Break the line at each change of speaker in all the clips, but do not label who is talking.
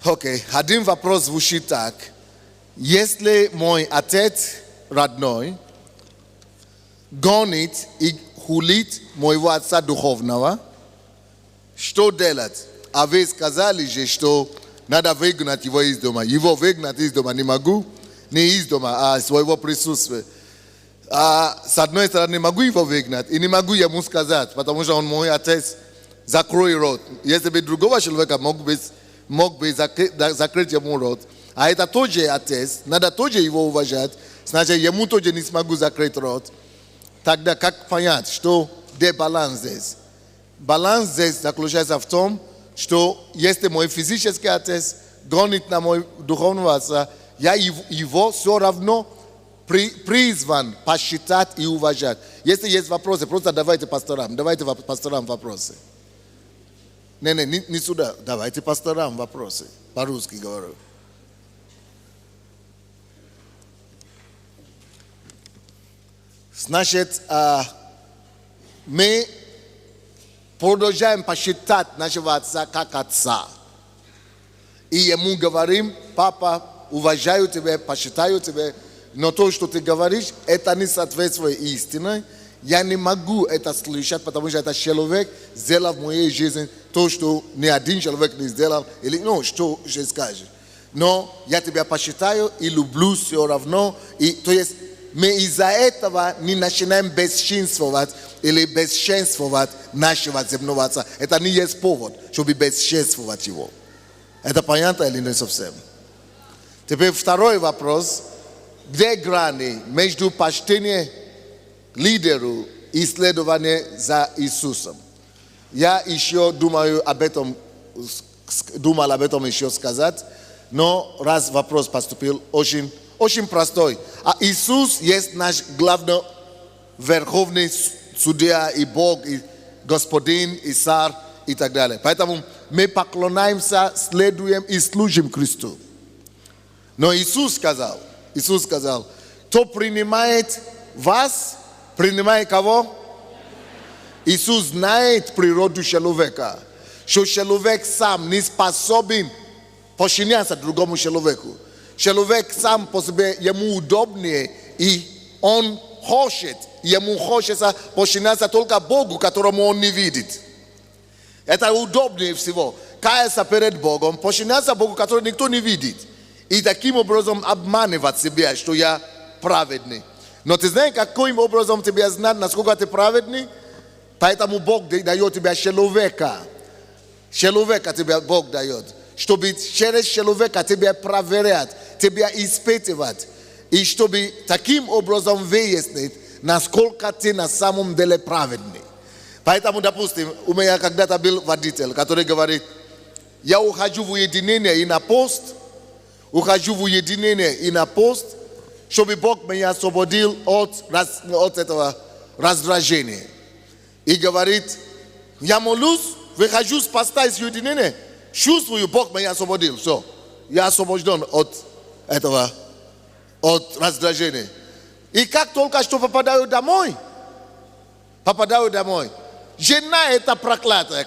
Окей, один вопрос звучит так. Если мой отец родной гонит и хулит моего отца духовного, что делать? А вы сказали же, что надо выгнать его из дома. Его выгнать из дома не могу, не из дома, а своего присутствия. С одной стороны, могу его выгнать, и не могу ему сказать, потому что он мой отец, закрой рот. Если бы другого человека мог бы закрыть ему рот, а это тоже отец, надо тоже его уважать, значит, ему тоже не смогу закрыть рот. Тогда как понять, что где баланс здесь? Баланс здесь заключается в том, что если мой физический отец гонит на мой духовного отца, я его все равно призван посчитать и уважать. Если есть вопросы, просто давайте пасторам вопросы. Не сюда, давайте пасторам вопросы. По-русски говорю. Значит, мы продолжаем посчитать нашего отца как отца. И ему говорим: папа, уважаю тебя, посчитаю тебя, но то, что ты говоришь, это не соответствует истине. Я не могу это слышать, потому что этот человек сделал в моей жизни то, что ни один человек не сделал, или что же скажешь. Но я тебя посчитаю и люблю все равно. И, то есть мы из-за этого не начинаем бесчинствовать или бесчинствовать нашего земного отца. Это не есть повод, чтобы бесчинствовать его. Это понятно или не совсем? Теперь второй вопрос. Где грани между почтением лидеру и следованием за Иисусом? Я еще думал об этом еще сказать, но раз вопрос поступил, очень простой. А Иисус есть наш главный верховный судья и Бог, и Господин, и Царь, и так далее. Поэтому мы поклоняемся, следуем и служим Христу. Но Иисус сказал, кто принимает вас, принимает кого? Иисус знает природу человека, что человек сам не способен подчиняться другому человеку. Человек сам по себе, ему удобнее, и он ему хочется подчиняться только Богу, которому он не видит. Это удобнее всего. Каяться перед Богом, подчиняться Богу, которого никто не видит. И таким образом обманывать себя, что я праведный. Но ты знаешь, каким образом тебе знать, насколько ты праведный? Поэтому Бог дает тебе человека. Человека тебе Бог дает. Чтобы через человека тебя проверять, тебя испытывать. И чтобы таким образом выяснить, насколько ты на самом деле праведный. Поэтому, допустим, у меня когда-то был водитель, который говорит: я ухожу в уединение и на пост, чтобы Бог меня освободил от этого раздражения. И говорит: я молюсь, выхожу с поста из уединения, чувствую, Бог меня освободил. Все, я освобожден от этого, от раздражения. И как только что попадаю домой, жена эта проклятая,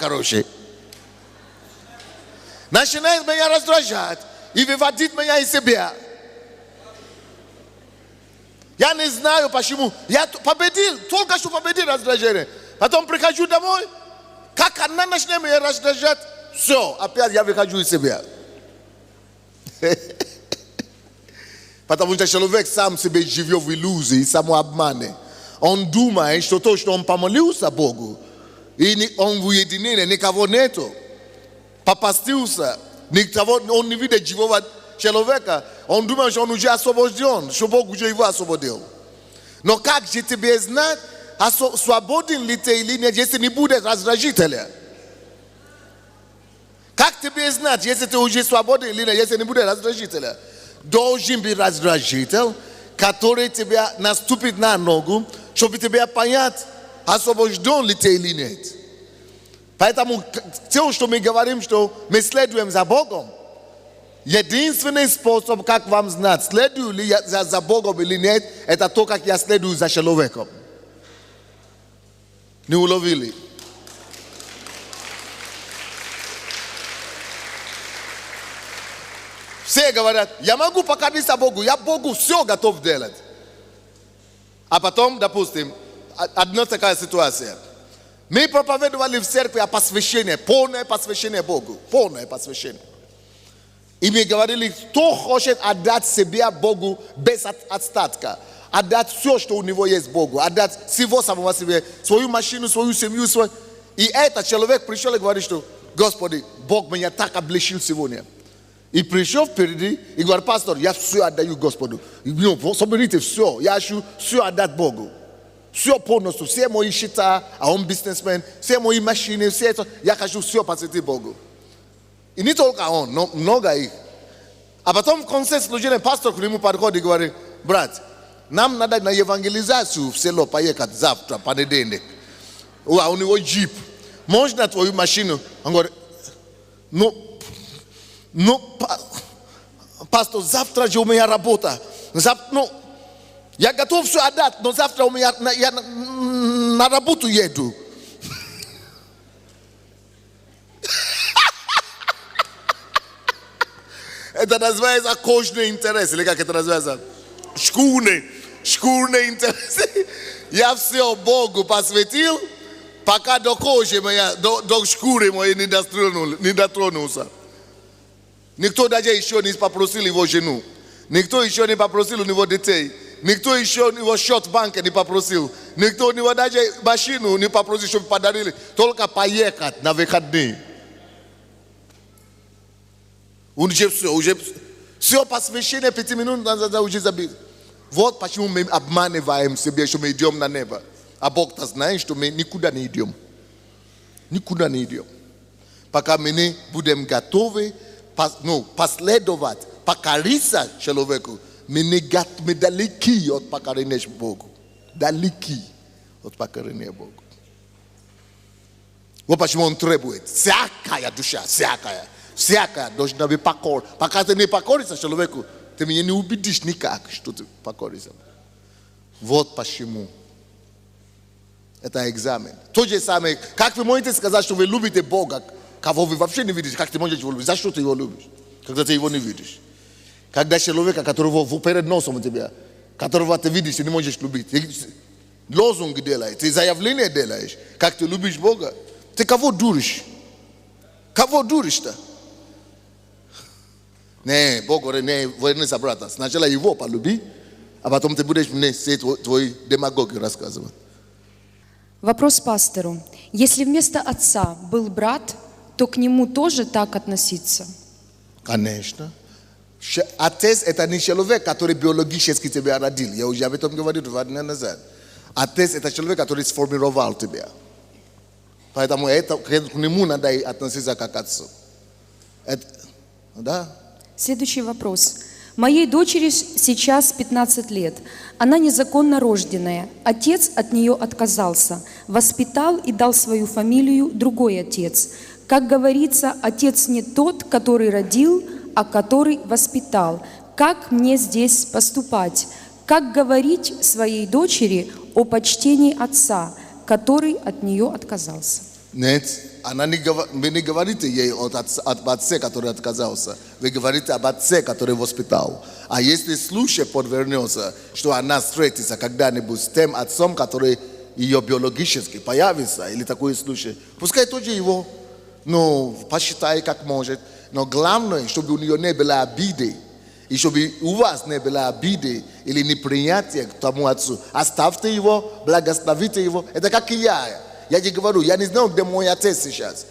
начинает меня раздражать и выводить меня из себя. Я не знаю почему. Я только что победил раздражение. Потом прихожу домой, как она начинает меня раздражать, все, опять я выхожу из себя. Потому что человек сам себе живет в иллюзии, самообмане. Он думает, что то, что он помолился Богу, и он в уединении, никого нету, попастился, он не видит живого человека, он думает, что он уже освобожден, что Бог уже его освободил. Но как же тебе знать, свободен ли ты или нет, если не будет раздражителя? Как тебе знать, если ты уже свободен или нет, если не будет раздражителя? Должен быть раздражитель, который тебя наступит на ногу, чтобы тебя понять, освобожден ли ты или нет. Поэтому то, что мы говорим, что мы следуем за Богом, единственный способ, как вам знать, следую ли я за Богом или нет, это то, как я следую за человеком. Не уловили? Все говорят, я могу покориться Богу, я Богу все готов делать. А потом, допустим, одна такая ситуация. Мы проповедовали в церкви о посвящении, полное посвящение Богу, полное посвящение. И мы говорили, кто хочет отдать себя Богу без остатка, отдать все, что у него есть Богу, отдать всего самого себе, свою машину, свою семью, свой... И этот человек пришел и говорит, что, Господи, Бог меня так облегчил сегодня. И пришел впереди и говорит, пастор, я все отдаю Господу. Соберите все, я хочу все отдать Богу. Все полностью, все мои счета, а он бизнесмен, все мои машины, все это, я хочу все посвятить Богу. И не только он, но много их. А потом в конце служения пастор к нему подходит и говорит, брат, нам надо на евангелизацию в село поехать завтра, понедельник. А у него джип. Можно твою машину? Он говорит, пастор, завтра же у меня работа. Я готов все отдать, но завтра у меня я на работу еду. Это называется кожный интерес, или как это называется? Шкурный интерес. Я все Богу посвятил, пока до кожи моя, до шкуры моей не дотронулся. Никто даже еще не попросил его жену. Никто еще не попросил у него детей. Никто еще у него счет в банке не попросил. Никто у него даже машину не попросил, чтобы подарили. Только поехать на выходные. Уже все посвящение 5 минут назад уже забил. Вот почему мы обманываем себя, что мы идем на небо. А Бог-то знает, что мы никуда не идем. Никуда не идем. Пока мы не будем готовы последовать, покориться человеку, мы далеки от покорения Богу. Далеки от покорения Богу. Вот почему Он требует. Всякая душа, всякая должна быть покорна. Пока ты не покоришься человеку, ты меня не убедишь никак, что ты покоришься. Вот почему. Это экзамен. То же самое, как вы можете сказать, что вы любите Бога, кого вы вообще не видите, как ты можешь его любить? За что ты его любишь, когда ты его не видишь? Когда человека, которого перед носом у тебя, которого ты видишь, ты не можешь любить. Ты лозунг делаешь, ты заявление делаешь, как ты любишь Бога. Ты кого дуришь? Кого дуришь-то? Не, Бог говорит, не, вернись обратно. Сначала его полюби, а потом ты будешь мне все твои демагоги рассказывать.
Вопрос пастору. Если вместо отца был брат, то к нему тоже так относиться?
Конечно. Отец – это не человек, который биологически тебя родил. Я уже об этом говорил 2 дня назад. Отец – это человек, который сформировал тебя. Поэтому к нему надо относиться как к отцу. Да?
Следующий вопрос. Моей дочери сейчас 15 лет. Она незаконно рожденная. Отец от нее отказался. Воспитал и дал свою фамилию другой отец. Как говорится, отец не тот, который родил, а который воспитал. Как мне здесь поступать? Как говорить своей дочери о почтении отца, который от нее отказался?
Нет, вы не говорите ей об отце, который отказался. Вы говорите об отце, который воспитал. А если случай подвернется, что она встретится когда-нибудь с тем отцом, который ее биологически появится, или такой случай, пускай тоже его, посчитай как может. Но главное, чтобы у нее не было обиды, и чтобы у вас не было обиды или неприятия к тому отцу. Оставьте его, благословите его. Это как и я. Я тебе говорю, я не знаю, где мой отец сейчас.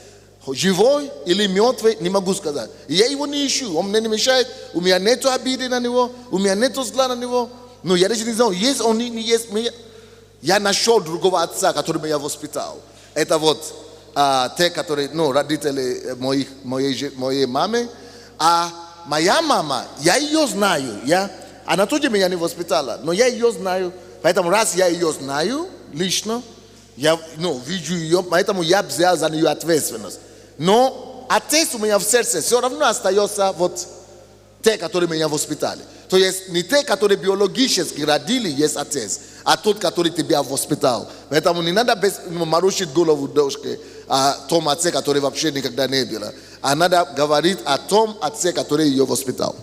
Живой или мертвый, не могу сказать. Я его не ищу, он мне не мешает. У меня нет обиды на него, у меня нет зла на него. Но я даже не знаю, есть он или не есть. Я нашел другого отца, который меня воспитал. Это вот те, которые, родители моей мамы. А моя мама, я ее знаю. Она тоже меня не воспитала, но я ее знаю. Поэтому раз я ее знаю лично, я вижу ее, поэтому я взял за нее ответственность. Но отец у меня в сердце все равно остается вот те, которые меня воспитали. То есть не те, которые биологически родили, есть отец, а тот, который тебя воспитал. Поэтому не надо морочить голову дочке о том отце, который вообще никогда не было. А надо говорить о том отце, который ее воспитал.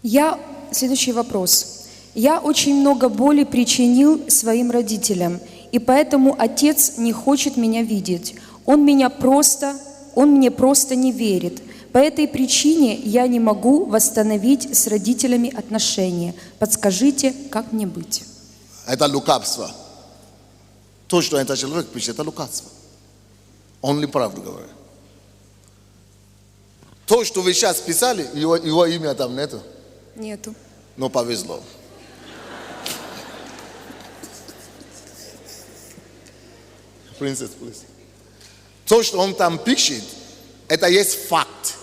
Следующий вопрос. Я очень много боли причинил своим родителям, и поэтому отец не хочет меня видеть. Он мне просто не верит. По этой причине я не могу восстановить с родителями отношения. Подскажите, как мне быть?
Это лукавство. То, что этот человек пишет, это лукавство. Он не правду говорит. То, что вы сейчас писали, его имя там нету.
Нету.
Но повезло. Принцесса, please. То, что он там пишет, это есть факт.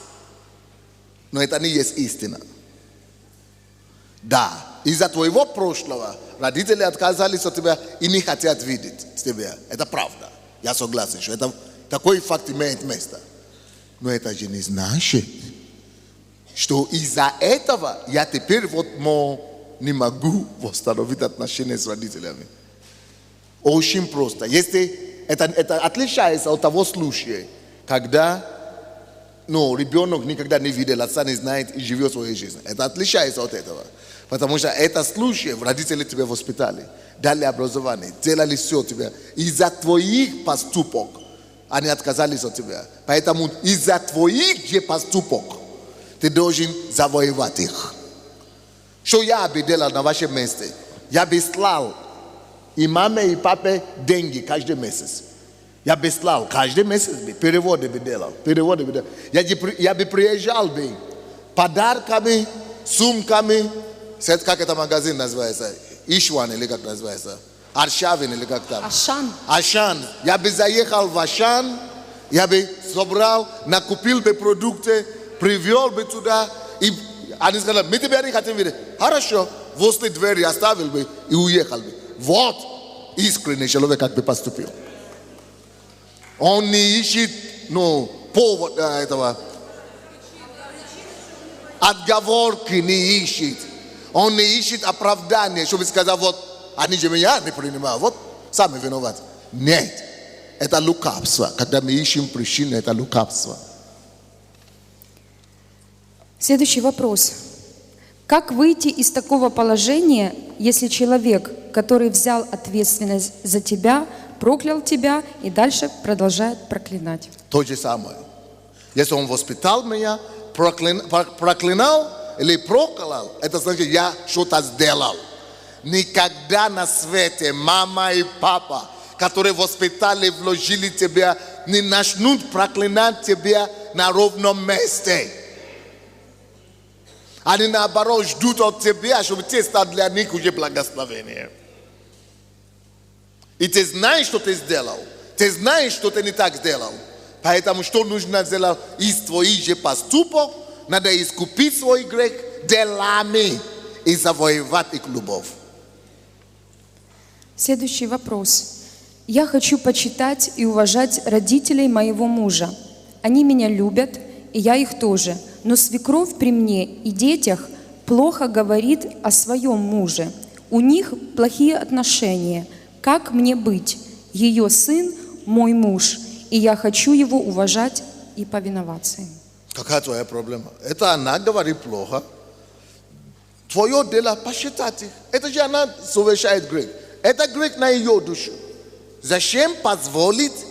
Но это не есть истина. Да, из-за твоего прошлого родители отказались от тебя и не хотят видеть тебя. Это правда. Я согласен, что это, такой факт имеет место. Но это же не значит, что из-за этого я теперь не могу восстановить отношения с родителями. Очень просто. Если это отличается от того случая, когда ребенок никогда не видел отца, не знает и живет свою жизнь. Это отличается от этого. Потому что это случай, родители тебя воспитали, дали образование, делали все тебе. Из-за твоих поступок они отказались от тебя. Поэтому из-за твоих же поступок ты должен завоевать их. Что я бы делал на вашем месте? Я бы слал и маме, и папе деньги каждый месяц. Я бы слал каждый месяц, переводы бы делал. Я бы приезжал бы подарками, сумками. Как это магазин называется? Ишван или как называется? Аршавин или как там? Ашан. Я бы заехал в Ашан, я бы собрал, накупил бы продукты, привел бы туда. И они сказали, мы тебя не хотим видеть. Хорошо, возле двери оставил бы и уехал бы. Вот искренний человек как бы поступил. Он не ищет, повод этого. Отговорки не ищет. Он не ищет оправдания, чтобы сказать, вот, они же меня не принимают, вот, сами виноваты. Нет, это лукавство. Когда мы ищем причины, это лукавство.
Следующий вопрос. Как выйти из такого положения, если человек, который взял ответственность за тебя, проклял тебя и дальше продолжает проклинать?
То же самое. Если он воспитал меня, проклинал или проклял, это значит, я что-то сделал. Никогда на свете мама и папа, которые воспитали, вложили тебя, не начнут проклинать тебя на ровном месте. Они наоборот ждут от тебя, чтобы ты стал для них уже благословением. И ты знаешь, что ты сделал. Ты знаешь, что ты не так сделал. Поэтому что нужно сделать из твоих же поступков? Надо искупить свой грех делами и завоевать их любовь.
Следующий вопрос. Я хочу почитать и уважать родителей моего мужа. Они меня любят, и я их тоже. Но свекровь при мне и детях плохо говорит о своем муже. У них плохие отношения. Как мне быть? Ее сын – мой муж, и я хочу его уважать и повиноваться ему.
Какая твоя проблема? Это она говорит плохо. Твое дело посчитать их. Это же она совершает грех. Это грех на ее душу. Зачем позволить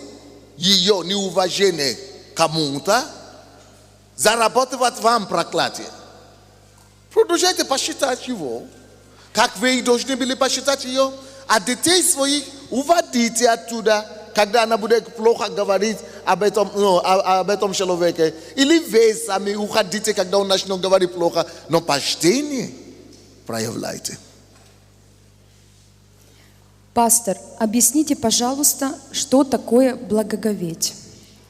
ее неуважение кому-то зарабатывать вам проклятие? Продолжайте посчитать его. Как вы должны были посчитать ее? А детей своих уводите оттуда, когда она будет плохо говорить об этом человеке. Или вы сами уходите, когда он начнет говорить плохо. Но почтение проявляйте.
Пастор, объясните, пожалуйста, что такое благоговеть?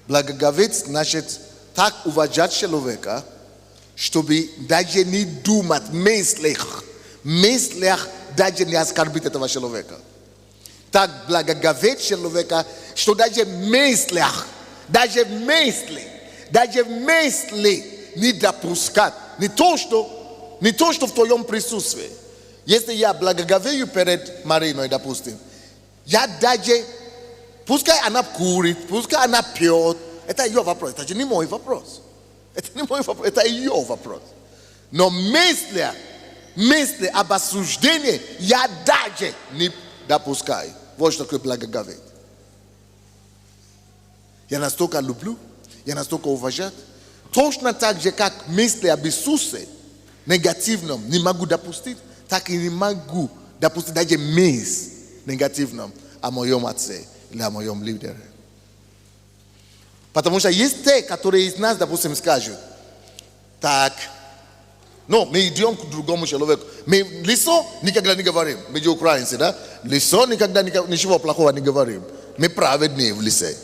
Благоговеть значит так уважать человека, чтобы даже не думать, мыслях даже не оскорбить этого человека. Так благоговеть человека, что даже мысли не допускать. Не то, что в твоем присутствии. Если я благоговею перед Мариной, допустим, я даже, пускай она курит, пускай она пьет, это ее вопрос, это же не мой вопрос. Это не мой вопрос, это ее вопрос. Но мысли об осуждении я даже не допускаю. Вот что такое благоговение. Я настолько люблю, я настолько уважаю. Точно так же, как мысли об Иисусе негативном не могу допустить, так и не могу допустить даже мысль негативном о моем отце или о моем лидере. Потому что есть те, которые из нас, допустим, скажут, так, мы идем к другому человеку. Мы лицо никогда не говорим. Мы же украинцы, да? Лицо никогда ничего плохого не говорим. Мы праведные в лице.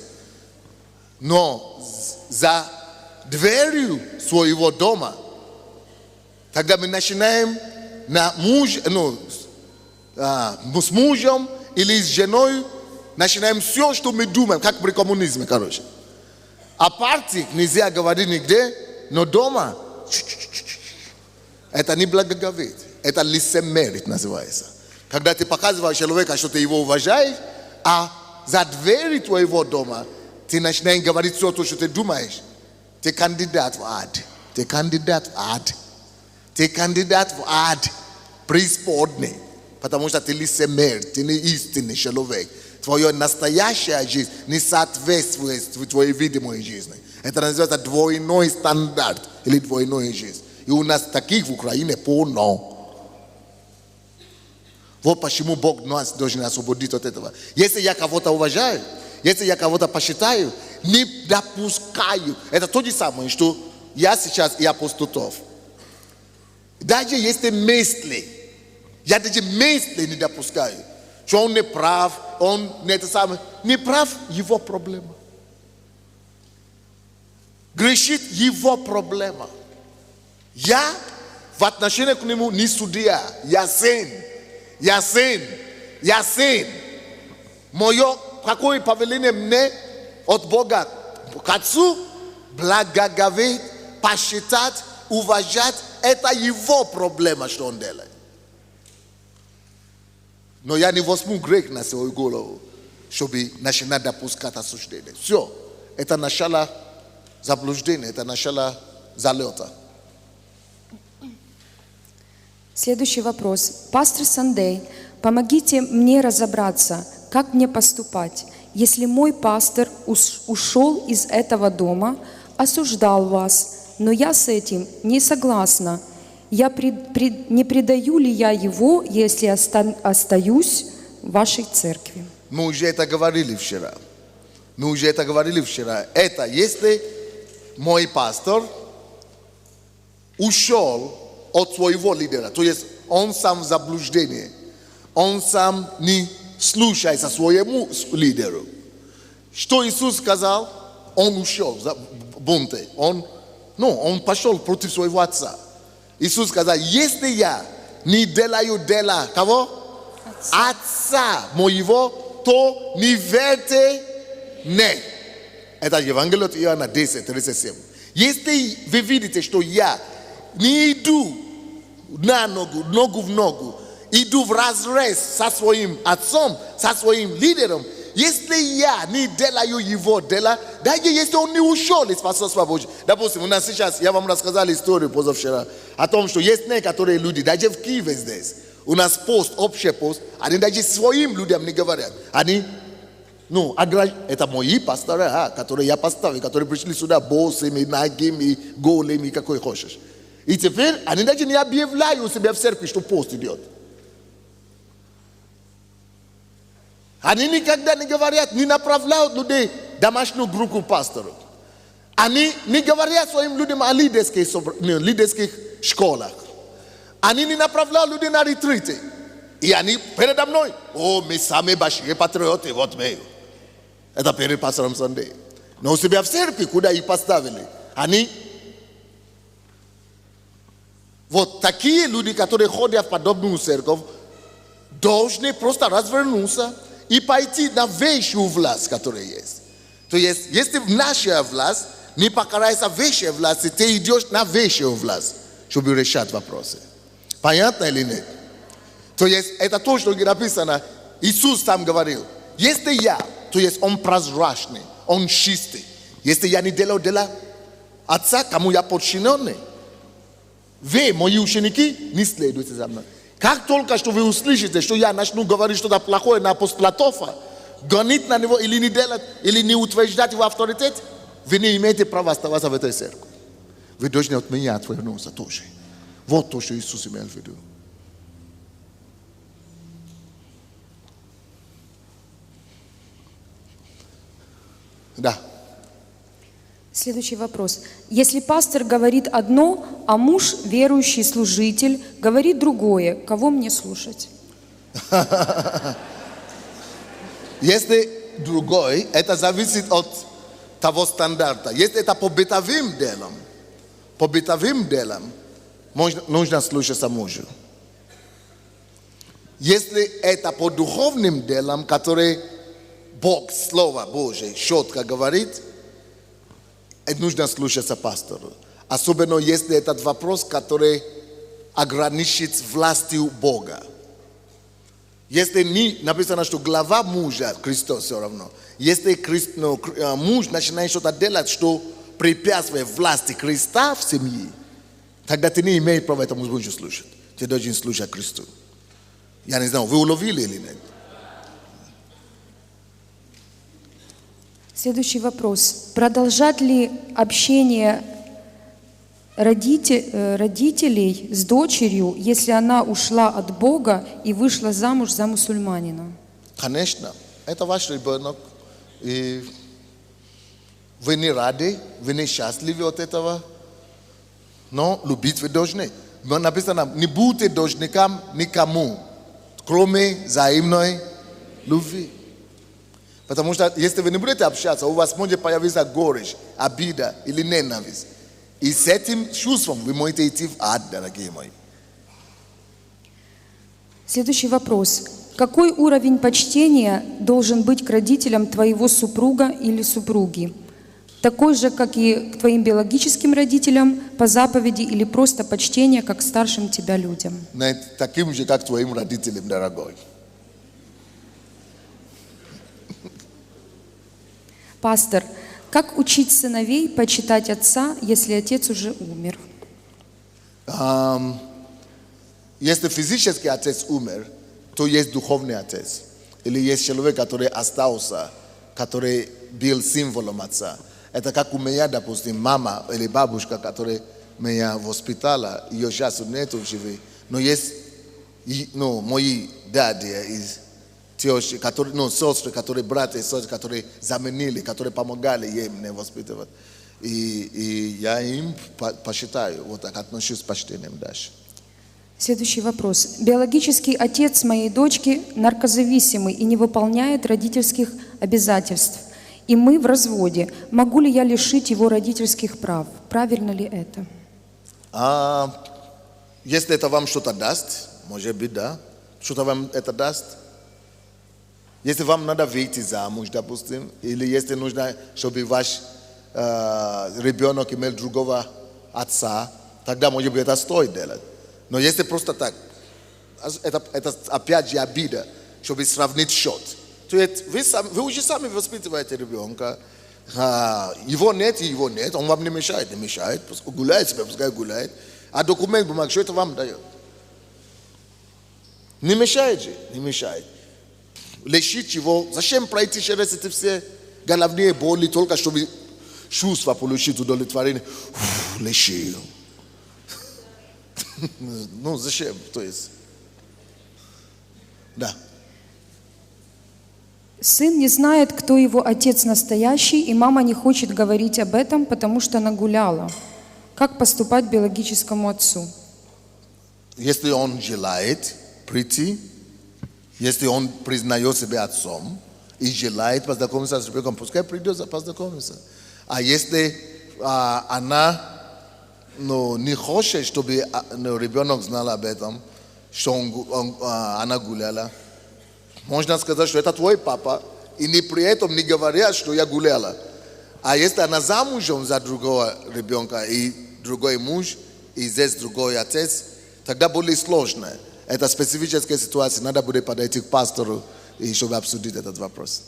Но за дверью своего дома, тогда мы начинаем с мужем или с женой, начинаем все, что мы думаем, как при коммунизме, короче. А партии нельзя говорить нигде, но дома это не благоговеть, это лицемерить называется. Когда ты показываешь человеку, что ты его уважаешь, а за дверью твоего дома ты начинаешь говорить все то, что ты думаешь. Ты кандидат в ад. Ты кандидат в ад. Ты кандидат в ад преисподней. Потому что ты лицемер, ты не истинный человек. Твоя настоящая жизнь не соответствует твоей видимой жизни. Это называется двойной стандарт или двойная жизнь. И у нас таких в Украине полно. Вот почему Бог нас должен освободить от этого. Если я кого-то уважаю, если я кого-то посчитаю, не допускаю. Это то же самое, что я сейчас и апостол Тов. Даже если мысли, я даже мысли не допускаю, что он не прав, он не это самое. Не прав, его проблема. Грешит его проблема. Я в отношении к нему не судья. Я сын. Мое какое повеление мне от Бога к Отцу благоговеть, посчитать, уважать, это его проблема, что он делает. Но я не возьму грех на свою голову, чтобы начинать допускать осуждение. Все, это начало заблуждения, это начало залета.
Следующий вопрос. Пастор Сандей, помогите мне разобраться, как мне поступать, если мой пастор ушел из этого дома, осуждал вас, но я с этим не согласна. Не предаю ли я его, если остаюсь в вашей церкви?
Мы уже это говорили вчера. Это если мой пастор ушел от своего лидера, то есть он сам в заблуждении, он сам не слушается своему лидеру. Что Иисус сказал? Он ушел в бунте. Он пошел против своего отца. Иисус сказал, если я не делаю дела кого? Отца моего, то не верьте мне. Это Евангелие от Иоанна 10:37. Если вы видите, что я не иду на ногу в ногу, иду в разрез со своим отцом, со своим лидером, если я не делаю его дела, даже если он не ушел из Царства Божьего. Допустим, у нас сейчас, я вам рассказал историю позавчера о том, что есть некоторые люди, даже в Киеве здесь, у нас общий пост, они даже своим людям не говорят. Они, это мои пасторы, которые я поставил, которые пришли сюда босыми, нагими, голыми, какой хочешь. И теперь они даже не объявляют себя в церкви, что пост идет. Они никогда не говорят, не направляют людей в домашнюю группу пасторов. Они не говорят своим людям о лидерских школах. Они не направляют людей на ретриты. И они передо мной, мы самые большие патриоты, вот мы. Это перед пастором Сандей. Но у себя в церкви, куда их поставили, они... Вот такие люди, которые ходят в подобную церковь, должны просто развернуться и пойти на высшую власть, которая есть. То есть, если наша власть не покоряется высшей власти, ты идешь на высшую власть, чтобы решать вопросы. Понятно или нет? То есть, это то, что написано. Иисус там говорил, если я, то есть он прозрачный, он чистый. Если я не делаю дела Отца, кому я подчиненный, Вы, мои ученики, не следуйте за мной. Как только что вы услышите, что я начну говорить что-то плохое на апостолатофа, гонить на него или не делать, или не утверждать его авторитет, вы не имеете права оставаться в этой церкви. Вы должны от меня отвернуться тоже. Вот то, что Иисус имел в виду. Да.
Следующий вопрос. Если пастор говорит одно, а муж, верующий служитель, говорит другое, кого мне слушать?
Если другой, это зависит от того стандарта. Если это по бытовым делам, нужно слушаться мужу. Если это по духовным делам, которые Бог, Слово Божие, четко говорит, нужно слушаться пастору. Особенно если этот вопрос, который ограничит властью Бога. Если не написано, что глава мужа Христос все равно. Если муж начинает что-то делать, что препятствует власти Христа в семье, тогда ты не имеешь права этому мужу слушать. Ты должен слушать Христу. Я не знаю, вы уловили или нет?
Следующий вопрос. Продолжать ли общение родителей с дочерью, если она ушла от Бога и вышла замуж за мусульманина?
Конечно. Это ваш ребенок. И вы не рады, вы не счастливы от этого. Но любить вы должны. Но написано, не будьте должником никому, кроме взаимной любви. Потому что если вы не будете общаться, у вас может появиться горечь, обида или ненависть. И с этим чувством вы можете идти в ад, дорогие мои.
Следующий вопрос. Какой уровень почтения должен быть к родителям твоего супруга или супруги? Такой же, как и к твоим биологическим родителям, по заповеди или просто почтение, как к старшим тебя людям?
Таким же, как твоим родителям, дорогой.
Пастор, как учить сыновей почитать отца, если отец уже умер?
Если физически отец умер, то есть духовный отец. Или есть человек, который остался, который был символом отца. Это как у меня, допустим, мама или бабушка, которая меня воспитала, ее сейчас нету в живых. Но есть мои дяди из тещи, сестры, которые братья и сестры, которые заменили, которые помогали ей мне воспитывать. И я им почитаю, вот так отношусь с почтением дальше.
Следующий вопрос. Биологический отец моей дочки наркозависимый и не выполняет родительских обязательств. И мы в разводе. Могу ли я лишить его родительских прав? Правильно ли это?
Если это вам что-то даст, может быть, да. Что-то вам это даст. Если вам надо выйти замуж, допустим, или если нужно, чтобы ваш ребенок имел другого отца, тогда, может быть, это стоит делать. Но если просто так, это опять же обида, чтобы сравнить счет. То есть вы уже сами воспитываете ребенка. Его нет, он вам не мешает. Гуляет себе, пускай гуляет. А документ бумаг, что это вам дает? Не мешает же, не мешает. Лечить его, зачем пройти через эти все головные боли, только чтобы чувства получить удовлетворение? Лечил. Ну, зачем? То есть, да.
Сын не знает, кто его отец настоящий, и мама не хочет говорить об этом, потому что она гуляла. Как поступать биологическому отцу?
Если он желает прийти, если он признает себя отцом и желает познакомиться с ребенком, пускай придет познакомиться. А если она не хочет, чтобы ребенок знал об этом, что она гуляла, можно сказать, что это твой папа, и при этом не говорят, что я гуляла. А если она замужем за другого ребенка, и другой муж, и здесь другой отец, тогда более сложно. Это специфическая ситуация, надо будет подойти к пастору, и чтобы обсудить этот вопрос.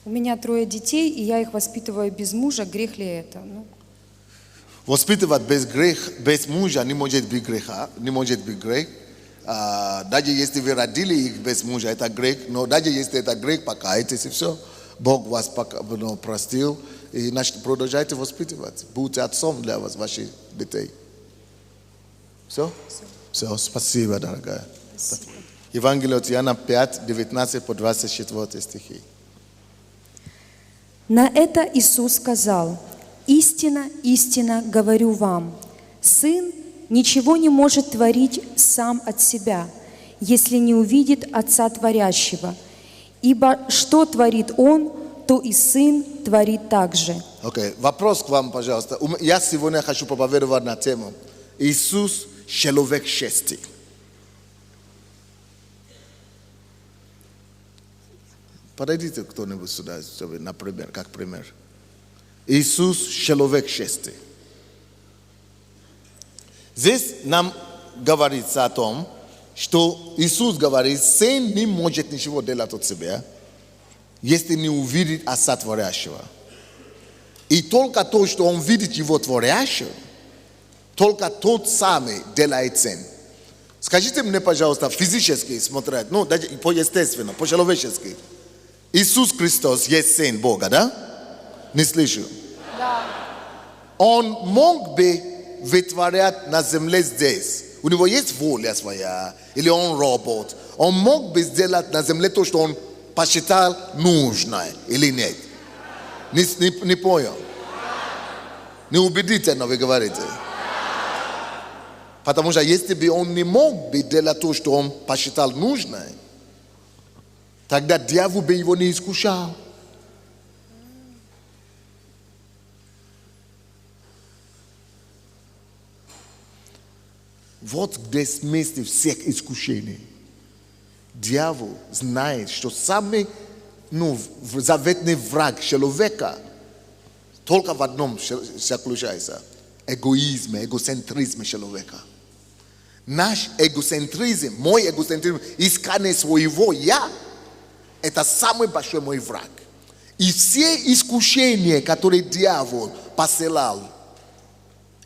У меня 3 детей, и я их воспитываю без мужа. Грех ли это? Ну,
Воспитывать без мужа не может быть греха, не может быть грех. Даже если вы родили их без мужа, это грех. Но даже если это грех, покайтесь и все. Бог вас простил. И значит, продолжайте воспитывать. Будьте отцом для вас, ваших детей. Все? Все, спасибо, дорогая.
спасибо.
Евангелие от Иоанна 5, 19 по 24 стихи.
На это Иисус сказал: «Истина, истина говорю вам, Сын ничего не может творить сам от себя, если не увидит Отца Творящего. Ибо что творит Он, то и Сын творит также».
Окей, вопрос к вам, пожалуйста. Я сегодня хочу проповедовать на тему Иисус – человек счастья. Подойдите кто-нибудь сюда, чтобы, например, как пример. Иисус – человек счастья. Здесь нам говорится о том, что Иисус говорит, сын не может ничего делать от себя, если не увидит Отца Творящего. И только то, что он видит его Творящего, только тот самый делает сын. Скажите мне, пожалуйста, физически смотреть, ну, даже по-естественно, по-человечески. Иисус Христос есть Сын Бога, да? Не слышу?
Да.
Он мог бы вытворять на земле здесь. У него есть воля своя, или он робот. Он мог бы сделать на земле то, что он посчитал нужное, или нет? Не понял? Не убедительно вы говорите. Потому что если бы он не мог бы делать то, что он посчитал нужное, тогда дьявол бы его не искушал. Вот где смысл всех искушений. Дьявол знает, что самый заветный враг человека только в одном заключается. Эгоизм, эгоцентризм человека. Наш эгоцентризм, мой эгоцентризм, искание своего «я», это самый большой мой враг. И все искушения, которые дьявол посылал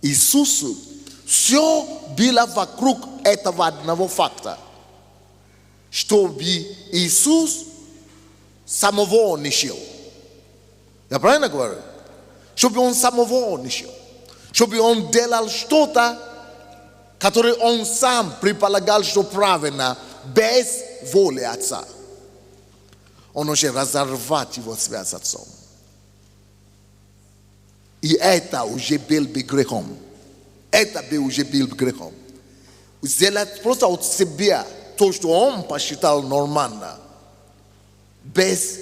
Иисусу, все было вокруг этого одного факта. Чтобы Иисус самого не шел. Я правильно говорю? Чтобы он самого не шел. Чтобы он делал что-то, которое он сам предполагал, что правильно, без воли Отца. Он уже разорвать его связь с Отцом. И это уже был бы грехом. Это бы уже был грехом. Сделать просто от себя то, что он посчитал нормально, без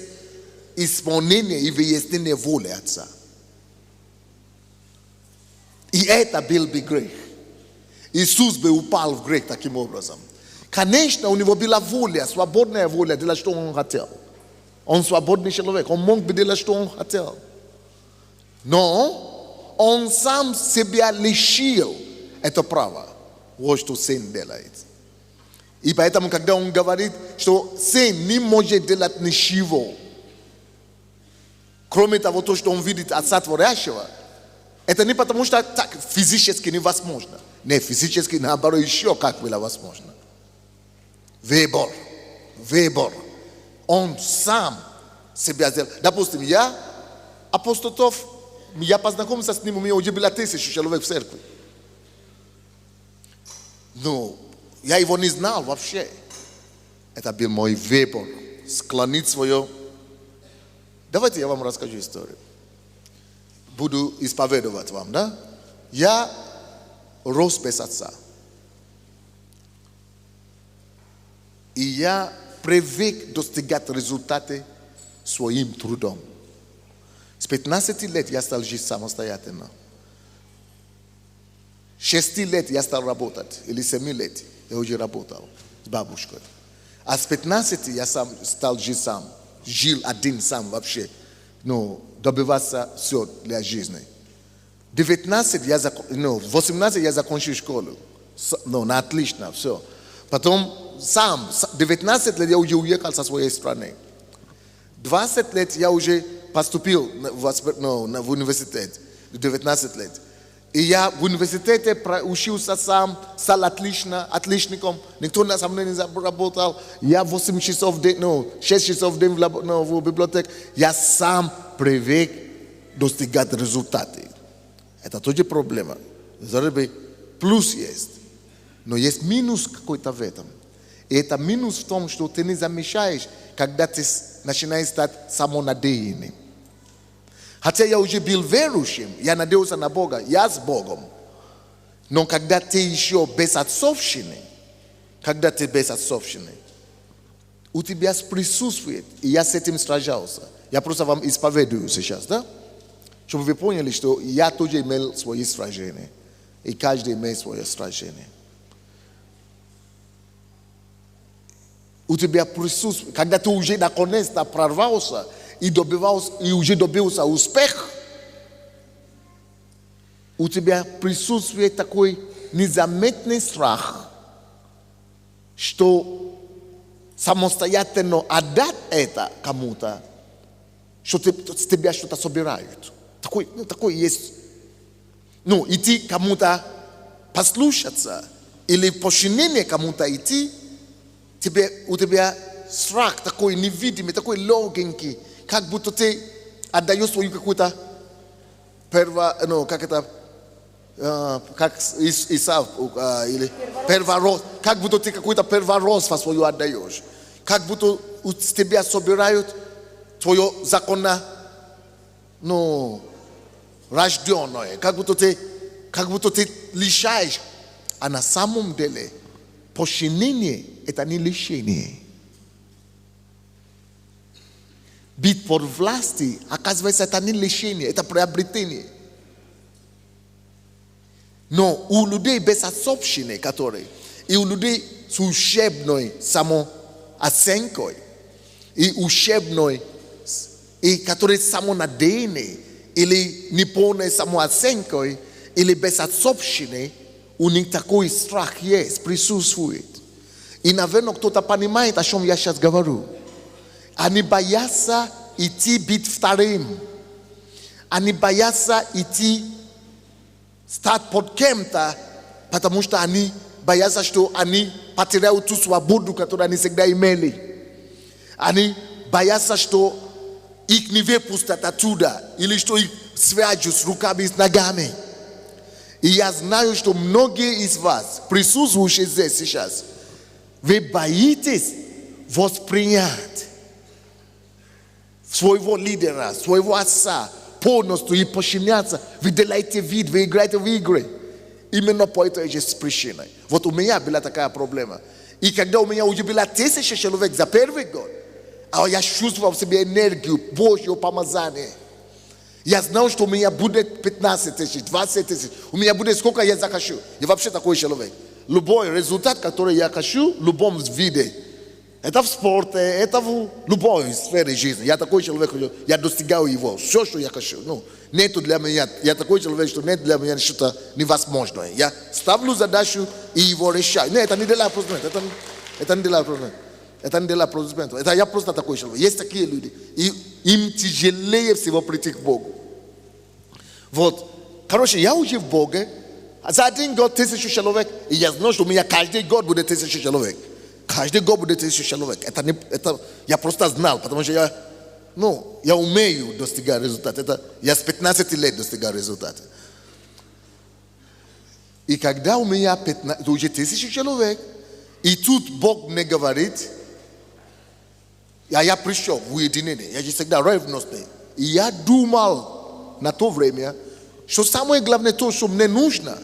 исполнения и выяснения воли Отца. И это был бы грех. Иисус бы упал в грех таким образом. Конечно, у него была воля, свободная воля делать, что он хотел. Он свободный человек, он мог бы делать, что он хотел. Но он сам себя лишил это право, вот что сын делает. И поэтому, когда он говорит, что сын не может делать ничего, кроме того, то, что он видит Отца Творящего, это не потому, что так физически невозможно. Не, физически, наоборот, еще как было возможно. Выбор. Он сам себя сделал. Допустим, я, апостол Тов, я познакомился с ним, у меня уже было 1000 человек в церкви. Но я его не знал вообще. Это был мой выбор. Склонить свое. Давайте я вам расскажу историю. Буду исповедовать вам, да? Я рос без отца. И я привык достигать результаты своим трудом. С 15 лет я стал жить самостоятельно. 6 лет я стал работать, или 7 лет я уже работал с бабушкой. А с 15 я сам стал жить сам. Жил один сам вообще. Добиваться все для жизни. 18 я закончил школу. На отлично, все. Потом сам, 19 лет я уже уехал со своей страны. 20 лет я уже поступил в университет, 19 лет. И я в университете учился сам, стал отличником. Никто со мной не работал. Я 8 часов в день, 6 часов в день в библиотеке. Я сам привык достигать результаты. Это тоже проблема. Плюс есть. Но есть минус какой-то в этом. И это минус в том, что ты не замечаешь, когда ты начинаешь стать самонадеянным. Хотя я уже был верующим, я надеялся на Бога, я с Богом. Но когда ты еще безотцовщины, у тебя присутствует, и я с этим сражался. Я просто вам исповедую сейчас, да? Чтобы вы поняли, что я тоже имел свои сражения. И каждый имеет свое сражение. У тебя присутствует, когда ты уже наконец-то прорвался, и уже добился успех, у тебя присутствует такой незаметный страх, что самостоятельно отдать это кому-то, что с тебя что-то собирают. Такой есть. Идти кому-то послушаться или в подчинение кому-то идти, у тебя страх такой невидимый, такой легенький, как будто ты отдаешь свою какую-то как Исав или первородство, как будто ты какой-то первородство свое отдаешь, как будто с тебя собирают твое законно, рожденное, как будто ты лишаешь, а на самом деле подчинение это не лишение. Быть под властью, оказывается, это не лишение, это приобретение. Но у людей безотцовщины, которые, и у людей с ущербной самооценкой, и ущербной, и которые самонадеянные, или неполной самооценкой, или безотцовщины, у них такой страх есть, присутствует. И, наверное, кто-то понимает, о чем я сейчас говорю. Они боятся идти быть вторым. Они боятся идти стать под кем-то, потому что они боятся, что они потеряют ту свободу, которую они всегда имели. Они боятся, что их не выпустят оттуда, или что их свяжут с руками и с ногами. И я знаю, что многие из вас, присутствующие здесь сейчас, вы боитесь воспринять своего лидера, своего отца полностью и подчиняться. Вы делаете вид, вы играете в игры. Именно по этой же причине. Вот у меня была такая проблема. И когда у меня уже было 1000 человек за первый год, я чувствовал в себе энергию, Божье помазание. Я знал, что у меня будет 15 тысяч, 20 тысяч. У меня будет сколько я захочу. Я вообще такой человек. Любой результат, который я хочу, в любом виде. Это в спорте, это в любой сфере жизни. Я такой человек, я достигаю его. Все, что я хочу. Нету для меня. Я такой человек, что нет для меня что-то невозможное. Я ставлю задачу и его решаю. Нет, это не для аплодисмента. Это не для аплодисмента. Это не для аплодисмента. Это я просто такой человек. Есть такие люди. И им тяжелее всего прийти к Богу. Вот. Короче, я уже в Боге. За один год 1000 человек. И я знаю, что у меня каждый год будет 1000 человек. Каждый год будет 1000 человек. Это я просто знал, потому что я умею достигать результата. Я с 15 лет достигаю результата. И когда у меня уже 1000 человек, и тут Бог мне говорит, я пришел в уединение, я же всегда ревностный. И я думал на то время, что самое главное то, что мне нужно,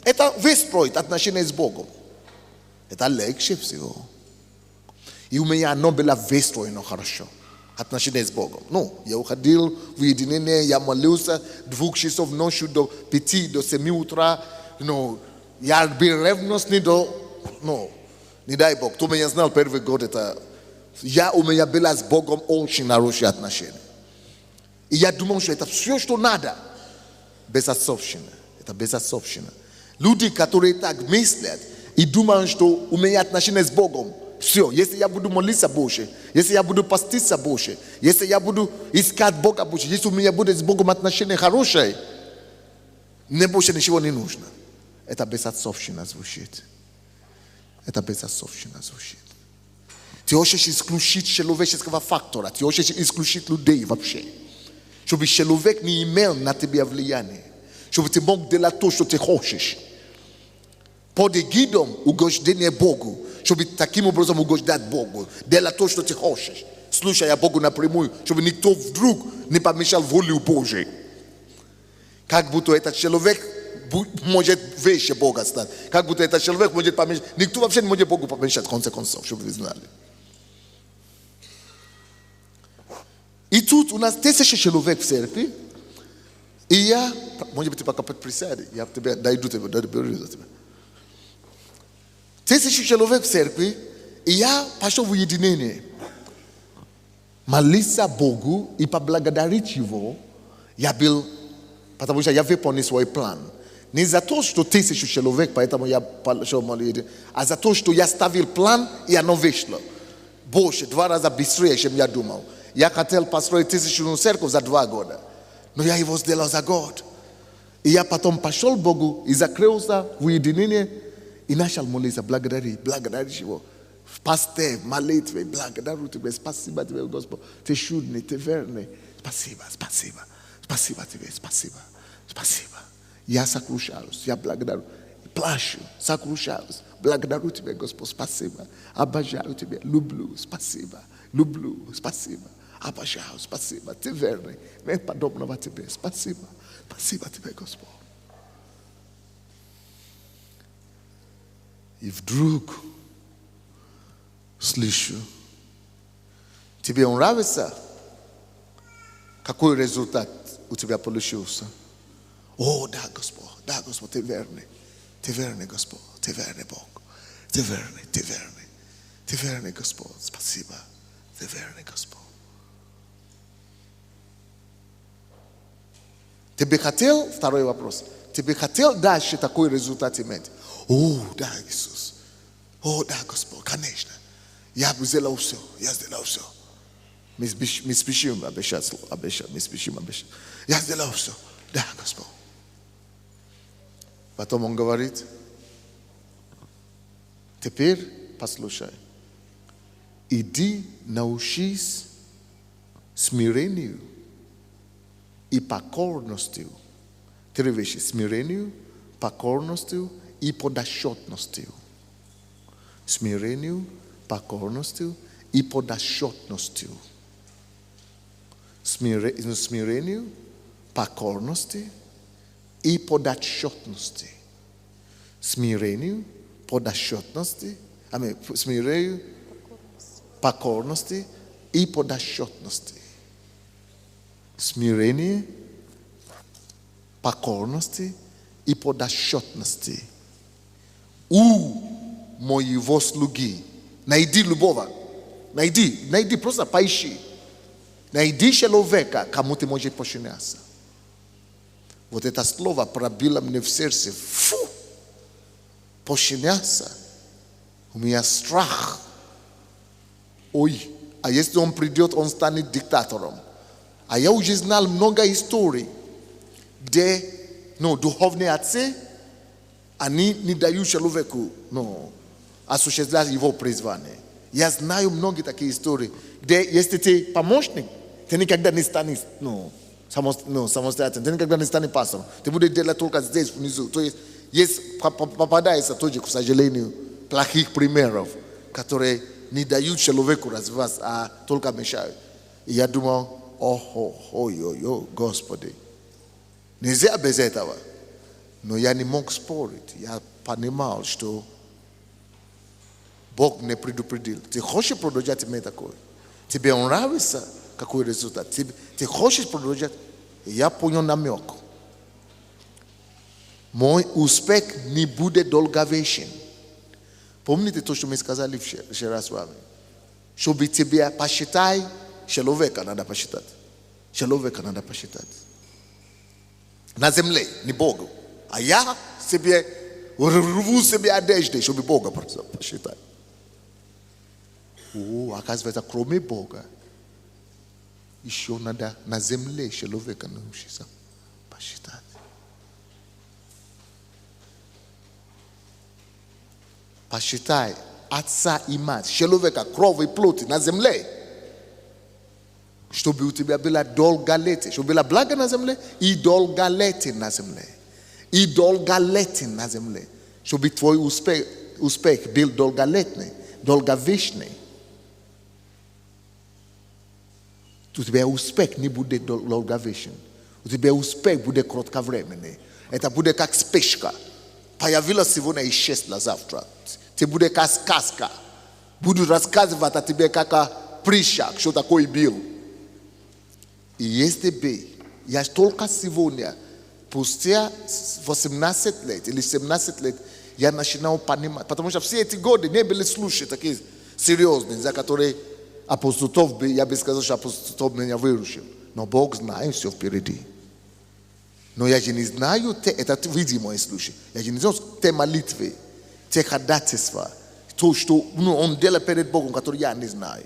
это выстроить отношения с Богом. Это легче всего. И у меня оно было выстроено хорошо. Отношения с Богом. Я уходил в уединение, я молился 2 часов ночью до 5, до 7 утра. Я был ревностный не дай Бог. Кто меня знал первый год, у меня было с Богом очень хорошие отношения. И я думал, что это все, что надо. Безотцовщина. Это безотцовщина. Люди, которые так мыслят и думают, что у меня отношения с Богом, Все, если я буду молиться больше, если я буду поститься больше, если я буду искать Бога больше, если у меня будет с Богом отношения хорошие, мне больше ничего не нужно. Это безотцовщина звучит. Это безотцовщина звучит. Ты хочешь исключить человеческого фактора, ты хочешь исключить людей вообще. Чтобы человек не имел на тебя влияние. Чтобы ты мог делать то, что ты хочешь. Под эгидом угождения Богу. Чтобы таким образом угождать Богу. Делать то, что ты хочешь. Слушая Богу напрямую. Чтобы никто вдруг не помешал воле Божьей. Как будто этот человек может выше Бога стать. Как будто этот человек может помешать. Никто вообще не может Богу помешать, в конце концов, чтобы вы знали. И тут у нас 1000 человек в церкви. И я, может быть, ты пока присядешь, я тебе дойду тебя, доберу за тебя. 1000 человек в церкви, и я пошел в уединение. Молиться Богу и поблагодарить Его, я был, потому что я выполнил свой план. Не за то, что 1000 человек, поэтому я пошел молиться, а за то, что я ставил план, и оно вышло. Больше, 2 раза быстрее, чем я думал. Я хотел построить 1000 церковь за 2 года. Но я его сделал за год. И я потом пошел к Богу и закрылся в уединение и начал молиться, благодарить Его. В посте, в молитве, благодарю Тебя, спасибо Тебе, Господь. Ты чудный, Ты верный. Спасибо, спасибо, спасибо Тебе, спасибо, спасибо. Я сокрушаюсь, я благодарю. Плачу, сокрушаюсь. Благодарю Тебя, Господь, спасибо. Обожаю Тебя, люблю, спасибо. Люблю, спасибо. Обожаю, спасибо. Ты верный. Нет подобного Тебе. Спасибо. Спасибо Тебе, Господь. И вдруг слышу, тебе нравится, какой результат у тебя получился? О, да, Господь, Ты верный, Господь, Ты верный Бог, Ты верный, Господь, спасибо, Ты верный, Господь. Ты бы хотел, второй вопрос, ты бы хотел дальше такой результат иметь? О, да, Иисус. О, да, Господь, конечно. Я бы сделал все, Мы спешим обещать. Я сделал все. Да, Господь. Потом он говорит, теперь послушай. Иди научись смирению и покорностью. 3 вещи. Смирению, покорностью и подотчетностью. Смирению, покорностью и подотчетностью. Смирению, покорности и подотчетности. Смирению, подотчетности. Смирению, покорности и подотчетности. Смирение, покорности и подотчетности. У моего слуги. Найди любого. Найди, просто поищи. Найди человека, кому ты можешь подчиняться. Вот это слово пробило мне в сердце. Фу! Подчиняться. У меня страх. Ой, а если он придет, он станет диктатором. А я уже знал много историй, где духовные отцы, они не дают человеку осуществлять его призвание. Я знаю многие такие истории, где если ты помощник, ты никогда не станешь самостоятельным, ты никогда не станешь пастором. Ты будешь делать только здесь, внизу. То есть попадается тоже, к сожалению, плохих примеров, которые не дают человеку развиваться, а только мешают. И я думал, Господи, нельзя без этого. Но я не мог спорить. Я понимал, что Бог не предупредил. Ты хочешь продолжать иметь такое? Тебе нравится, какой результат? Ты хочешь продолжать? Я понял намек. Мой успех не будет долговечен. Помните то, что мы сказали вчера с вами? Чтобы тебя посчитать, человека надо посчитать. Человека надо посчитать. На земле, не Богу. А я себе рву себе одежды, чтобы Бога посчитать. Akaziweza krome boga. Ishonada na zemle sheloveka na ushisa. Pashitati. Pashitai atsa imat sheloveka krove ploti na zemle. Što bi utibia bila dol galete, što bila blaga na zemle i dol galete na zemle. I dol galete na zemle. Što bi tvoj uspeh bil dolgaletni, dolgavišni. Tu tebe uspeh ni bude dolgavišen. Tu tebe uspeh bude krotka vremeni. Eta bude kak speška. Pojavila se vona i 6 zavtra. Te bude kaska. Budu raskazivati tebe kaka prišak, što tako i bil. I este bem, e as tolka Sivonia, postea 18 let, ili 17 let, ja начинал понимать, потому что все эти годы не были случаи такие серьезные, за которые апостолов, я бы сказал, что апостол меня выручил. Но Бог знает все впереди. Но я же не знаю, это видимый случай, я же не знаю те молитвы, те ходатайства, то, что он делает перед Богом, который я не знаю.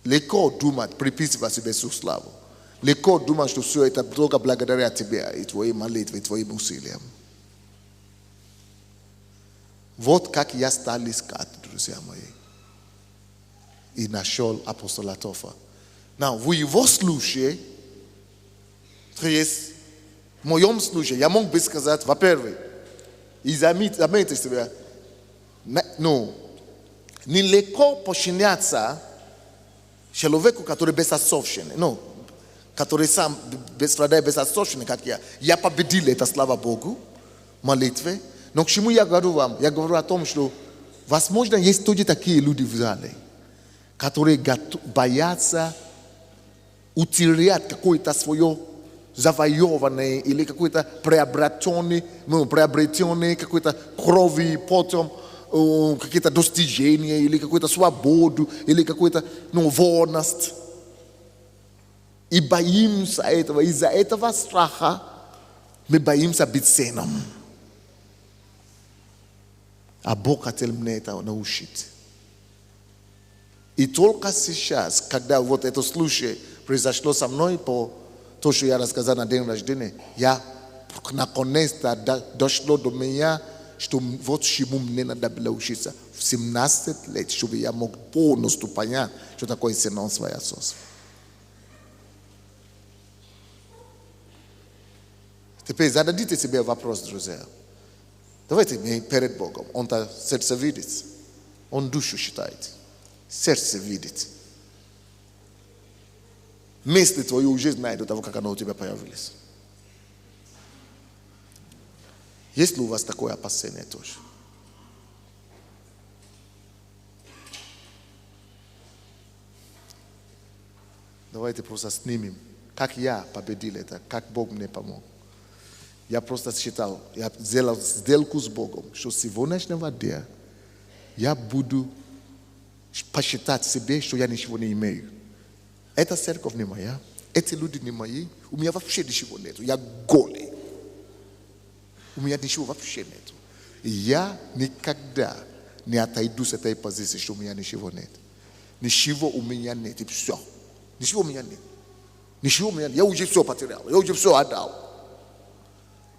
Легко думать, приписывать себе всю славу. Легко думать, что все это только благодаря тебе и твоей молитве, и твоим усилиям. Вот как я стал искать, друзья мои. И нашел апостола Тофа. Now, в его случае, то есть в моем случае, я мог бы сказать, во-первых, и заметьте себе, ну, нелегко подчиняться человеку, который безотцовщенный, ну, который сам страдает безотцовщенный, как я. Я победил это, слава Богу, молитве. Но к чему я говорю вам? Я говорю о том, что, возможно, есть тоже такие люди в зале, которые боятся утерять какое-то свое завоеванное или какое-то приобретенное, какой-то крови, потом какие-то достижения, или какую-то свободу, или какую-то вольность. И боимся этого. Из-за этого страха мы боимся быть ценным. А Бог хотел мне это научить. И только сейчас, когда вот это случай произошло со мной, по то, что я рассказал на день рождения, я наконец-то дошло до меня, что вот чему мне надо было учиться в 17 лет, чтобы я мог полностью понять, что такое синонство и отцовство. Теперь зададите себе вопрос, друзья. Давайте мне перед Богом. Он-то сердце видит. Он душу считает. Сердце видит. Мысли твои уже знают до того, как оно у тебя появилось. Есть ли у вас такое опасение тоже? Давайте просто снимем, как я победил это, как Бог мне помог. Я просто считал, я сделал сделку с Богом, что с сегодняшнего дня я буду посчитать себе, что я ничего не имею. Эта церковь не моя, эти люди не мои, у меня вообще ничего нет, я голый. У меня ничего вообще нет. И я никогда не отойду с этой позиции, что у меня ничего нет. Ничего у меня нет, и все. Ничего у меня нет. Ничего у меня нет. Я уже все потерял, я уже все отдал.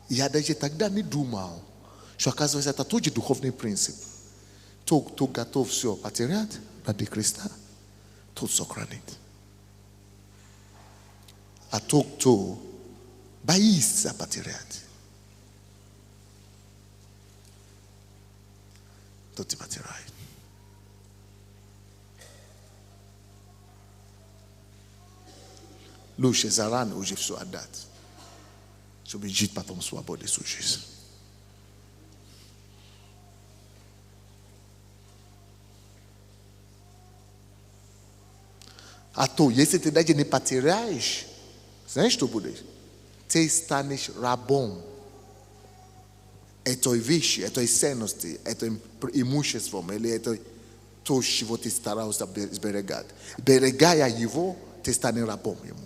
И я даже тогда не думал, что, оказывается, это тоже духовный принцип. Тот, кто готов все потерять ради Христа, тот сохранит. А тот, кто боится потерять, тот тебя потеряет. Лучше заранее уже все отдать, чтобы жить потом в свободе всю жизнь. А то, если ты даже не потеряешь, знаешь, что будет? Ты станешь рабом этой вещи, этой ценности, этим имуществом, или этой то, чего ты старался сберегать. Берегая его, ты станешь рабом ему.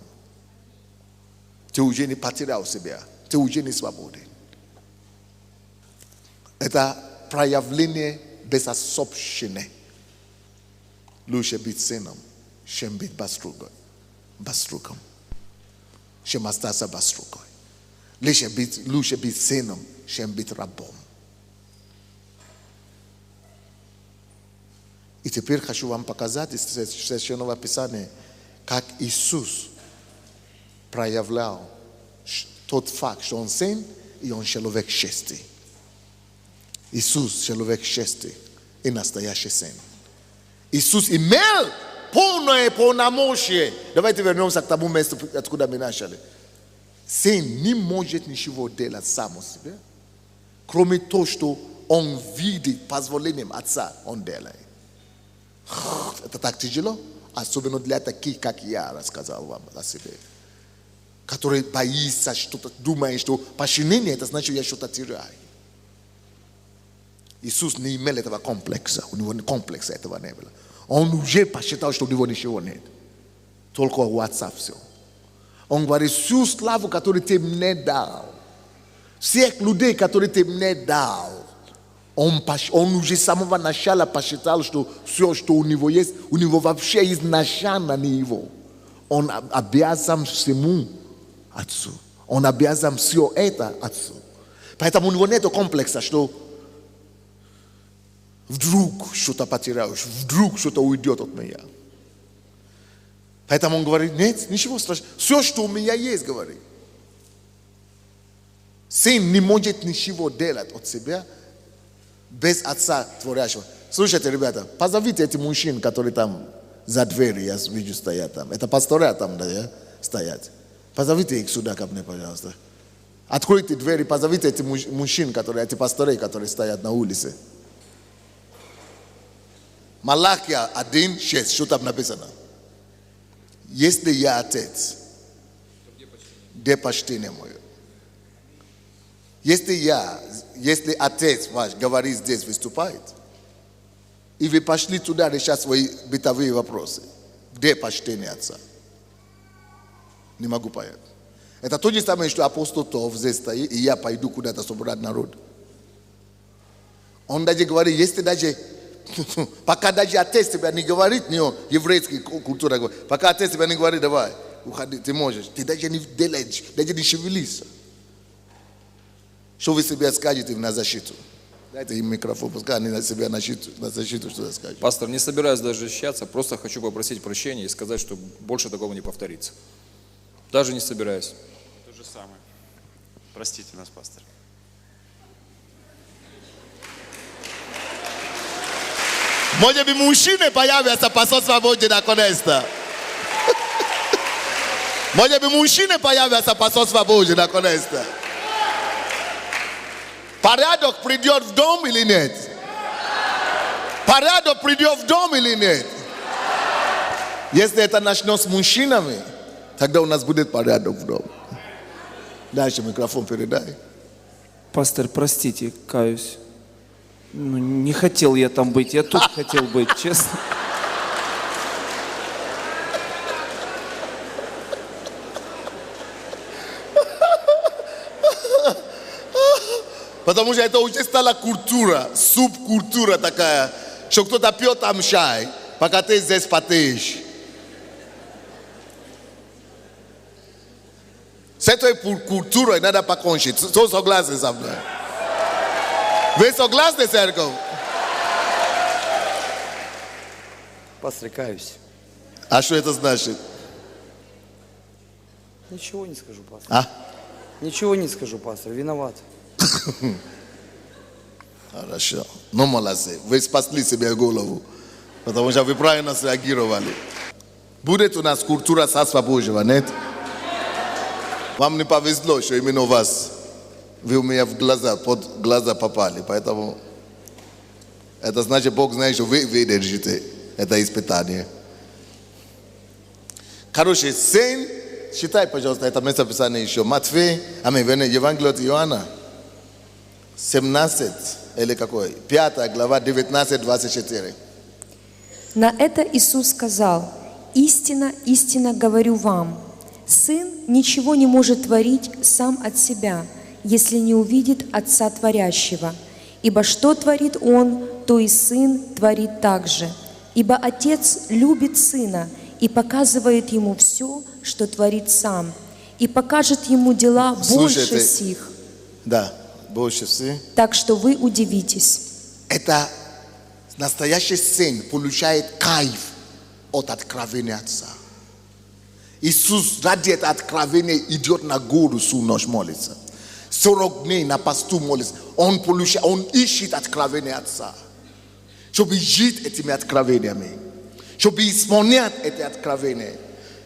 Ты уже не потерял себя, ты уже не свободен. Это проявление безотцовщины. лучше быть сыном, чем быть баструком, чем остаться баструкой. Лучше быть сыном, чем быть рабом. И теперь хочу вам показать из Священного Писания, как Иисус проявлял тот факт, что Он сын и Он человек чести. Иисус человек чести и настоящий сын. Иисус имел полное полномочие. Давайте вернемся к тому месту, откуда мы начали. Сын не может ничего делать сам о себе, кроме того, что Он видит позволением Отца, Он делает. Это так тяжело, особенно для таких, как я, рассказал вам о себе, который боится что-то, думает, что подчинение, это значит, я что-то теряю. Иисус не имел этого комплекса, у него комплекса этого не было. Он уже посчитал, что у него ничего нет, только у Отца все. Он говорит, всю славу, которую ты мне дал, всех людей, которые ты мне дал, он уже с самого начала посчитал, что все, что у него есть, у него вообще изначально не его. Он обязан всему Отцу. Он обязан все это Отцу. Поэтому у него нет комплекса, что вдруг что-то потеряешь, вдруг что-то уйдет от меня. Поэтому он говорит, нет, ничего страшного. Все, что у меня есть, говорит. Сын не может ничего делать от себя без Отца Творящего. Слушайте, ребята, позовите этих мужчин, которые там за дверью, я вижу, стоят там. Это пастора там, да, стоят. Позовите их сюда ко мне, пожалуйста. Откройте двери, позовите этих мужчин, эти пасторы, которые стоят на улице. Малахия 1:6, что там написано? Если я Отец, где почтение мое? Если Отец ваш говорит здесь, выступает, и вы пошли туда решать свои бытовые вопросы, где почтение Отца? Не могу понять. Это то же самое, что апостол Тов здесь стоит, и я пойду куда-то собрать народ. Он даже говорит, если даже, пока даже Отец тебя не говорит, не он, еврейская культура говорит, пока Отец тебя не говорит, давай, уходи, ты можешь, ты даже не делаешь, даже не шевелишься. Что вы себе скажете на защиту? Дайте им микрофон, пускай они на себя на защиту что-то скажут.
Пастор, не собираюсь даже защищаться, просто хочу попросить прощения и сказать, что больше такого не повторится. Даже не собираюсь.
То же самое. Простите нас, пастор.
Może by mужчины появятся посольство Божье наконец-то. Może by mужчины появятся посольство Божье наконец-то. Порядок придет в дом или нет? Порядок придет в дом или нет? Если это начнет с мужчинами, тогда у нас будет порядок в доме. Дальше микрофон передай.
Пастор, простите, каюсь. Ну, не хотел я там быть, я тут хотел быть, честно.
Потому что это уже стала культура, субкультура такая, что кто-то пьет там чай, пока ты здесь потеешь. С этой культурой надо покончить. Кто согласен со мной? Вы согласны, церковь?
Пастор, каюсь.
А что это значит?
Ничего не скажу, пастор.
А?
Ничего не скажу, пастор, виноват.
Хорошо. Ну, молодцы. Вы спасли себе голову. Потому что вы правильно среагировали. Будет у нас культура Царства Божьего, нет? Вам не повезло, что именно вас. Вы у меня в глаза, под глаза попали. Поэтому это значит, Бог знает, что вы выдержите это испытание. Короче, сын, читай, пожалуйста, это место Писания еще. Матфей, Евангелие от Иоанна. 17, или какой? 5 глава, 19-24.
На это Иисус сказал: «Истинно, истинно говорю вам, Сын ничего не может творить сам от себя, если не увидит Отца Творящего. Ибо что творит Он, то и Сын творит также. Ибо Отец любит Сына и показывает Ему все, что творит Сам, и покажет Ему дела больше
Слушайте.
сих,
Да, больше всего.
так что вы удивитесь.
Это настоящий сын получает кайф от откровения Отца. Иисус ради этого откровения идет на гору всю ночь молится. 40 дней на посту молится. Он ищет откровения Отца. Чтобы жить этими откровениями. Чтобы исполнять эти откровения.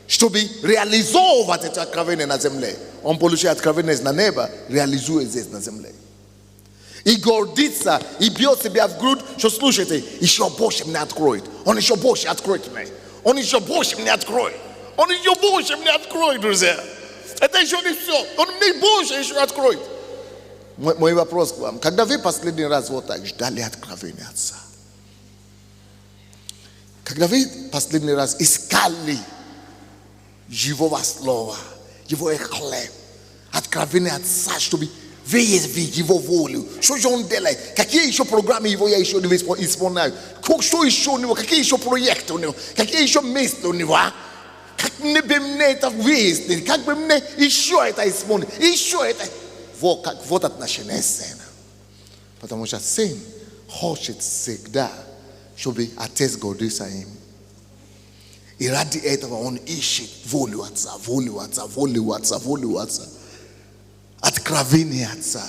Чтобы реализовывать эти откровения на земле. Он получает откровения на небо, реализует здесь на земле. И гордится, и бьет себя в грудь, что слушайте, еще больше мне откроет. Он еще больше откроет мне. Он еще больше мне откроет. Он еще больше мне откроет, друзья. Это еще не все. Он мне больше еще откроет. Мой вопрос к вам. Когда вы последний раз вот так ждали откровения Отца? Когда вы последний раз искали живого слова, его хлеб, откровения Отца, чтобы выявить его волю. Что же он делает? Какие еще программы его я еще не исполняю? Что еще у него? Какие еще проекты у него? Какие еще места у него? Как бы мне это выяснить? Как бы мне еще это исполнить? Еще это. Вот отношение сына. Потому что сын хочет всегда, чтобы Отец гордился им. И ради этого он ищет волю Отца, волю Отца, волю Отца, волю Отца. Откровение Отца,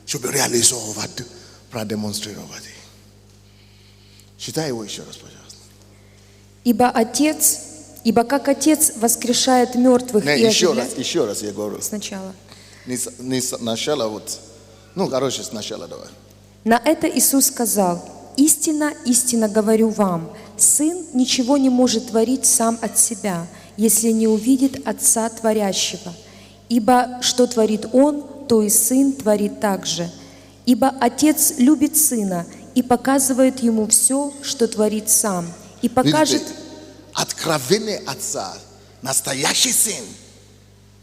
чтобы реализовывать, продемонстрировать. Читай его еще раз, пожалуйста.
Ибо как Отец воскрешает мертвых и
еще
оживляет...
раз я говорю.
Сначала.
Не сначала вот. Короче, сначала давай.
На это Иисус сказал: «Истинно, истинно говорю вам, Сын ничего не может творить сам от себя, если не увидит Отца Творящего. Ибо что творит Он, то и Сын творит также. Ибо Отец любит Сына и показывает Ему все, что творит Сам. И покажет...»
Видите, откровение Отца, настоящий Сын,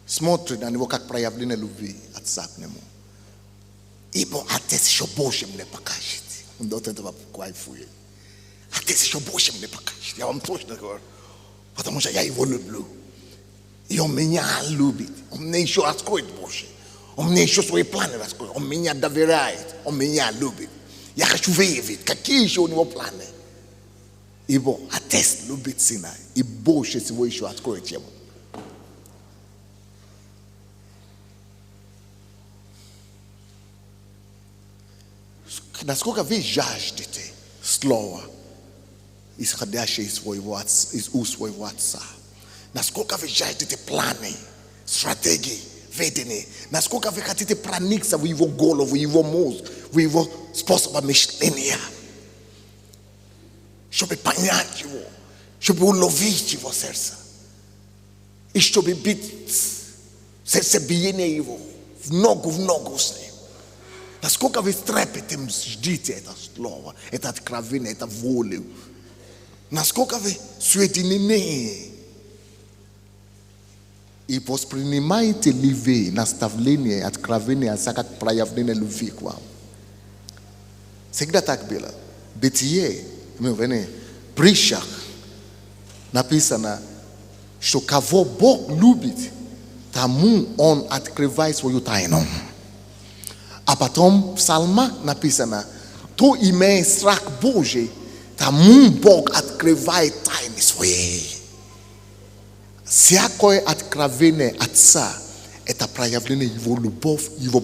смотрит на него как проявление любви Отца к нему. Ибо Отец еще больше мне покажет. Он от этого кайфует. Отец еще больше мне покажет. Я вам точно говорю. Потому что я его люблю. И он меня любит. Он мне еще раскроет больше. Он мне еще свои планы раскроет. Он меня доверяет. Он меня любит. Я хочу выявить, какие еще у него планы. Ибо Отец любит Сына. И больше всего еще откроет ему. Насколько вы жаждете слова, исходящее из уст своего Отца. Насколько вы жаждете планы, стратегии, ведения. Насколько вы хотите проникнуться в его голову, в его мозг, в его способ мышления. Чтобы понять его, чтобы уловить его сердце. И чтобы быть сердцебиение его в ногу с ним. Насколько вы трепетом ждите это слово, это откровение, это волю. Насколько вы соединены. И воспринимаете ли вы наставление, откровение Отца как проявление любви к вам? Всегда так было. Бытие, притчах написано, что кого Бог любит, тому Он открывает свою тайну. А потом в псалмах написано, кто имеет страх Божий, тому Бог открывает тайны свои. Всякое откровение Отца – это проявление Его любовь, Его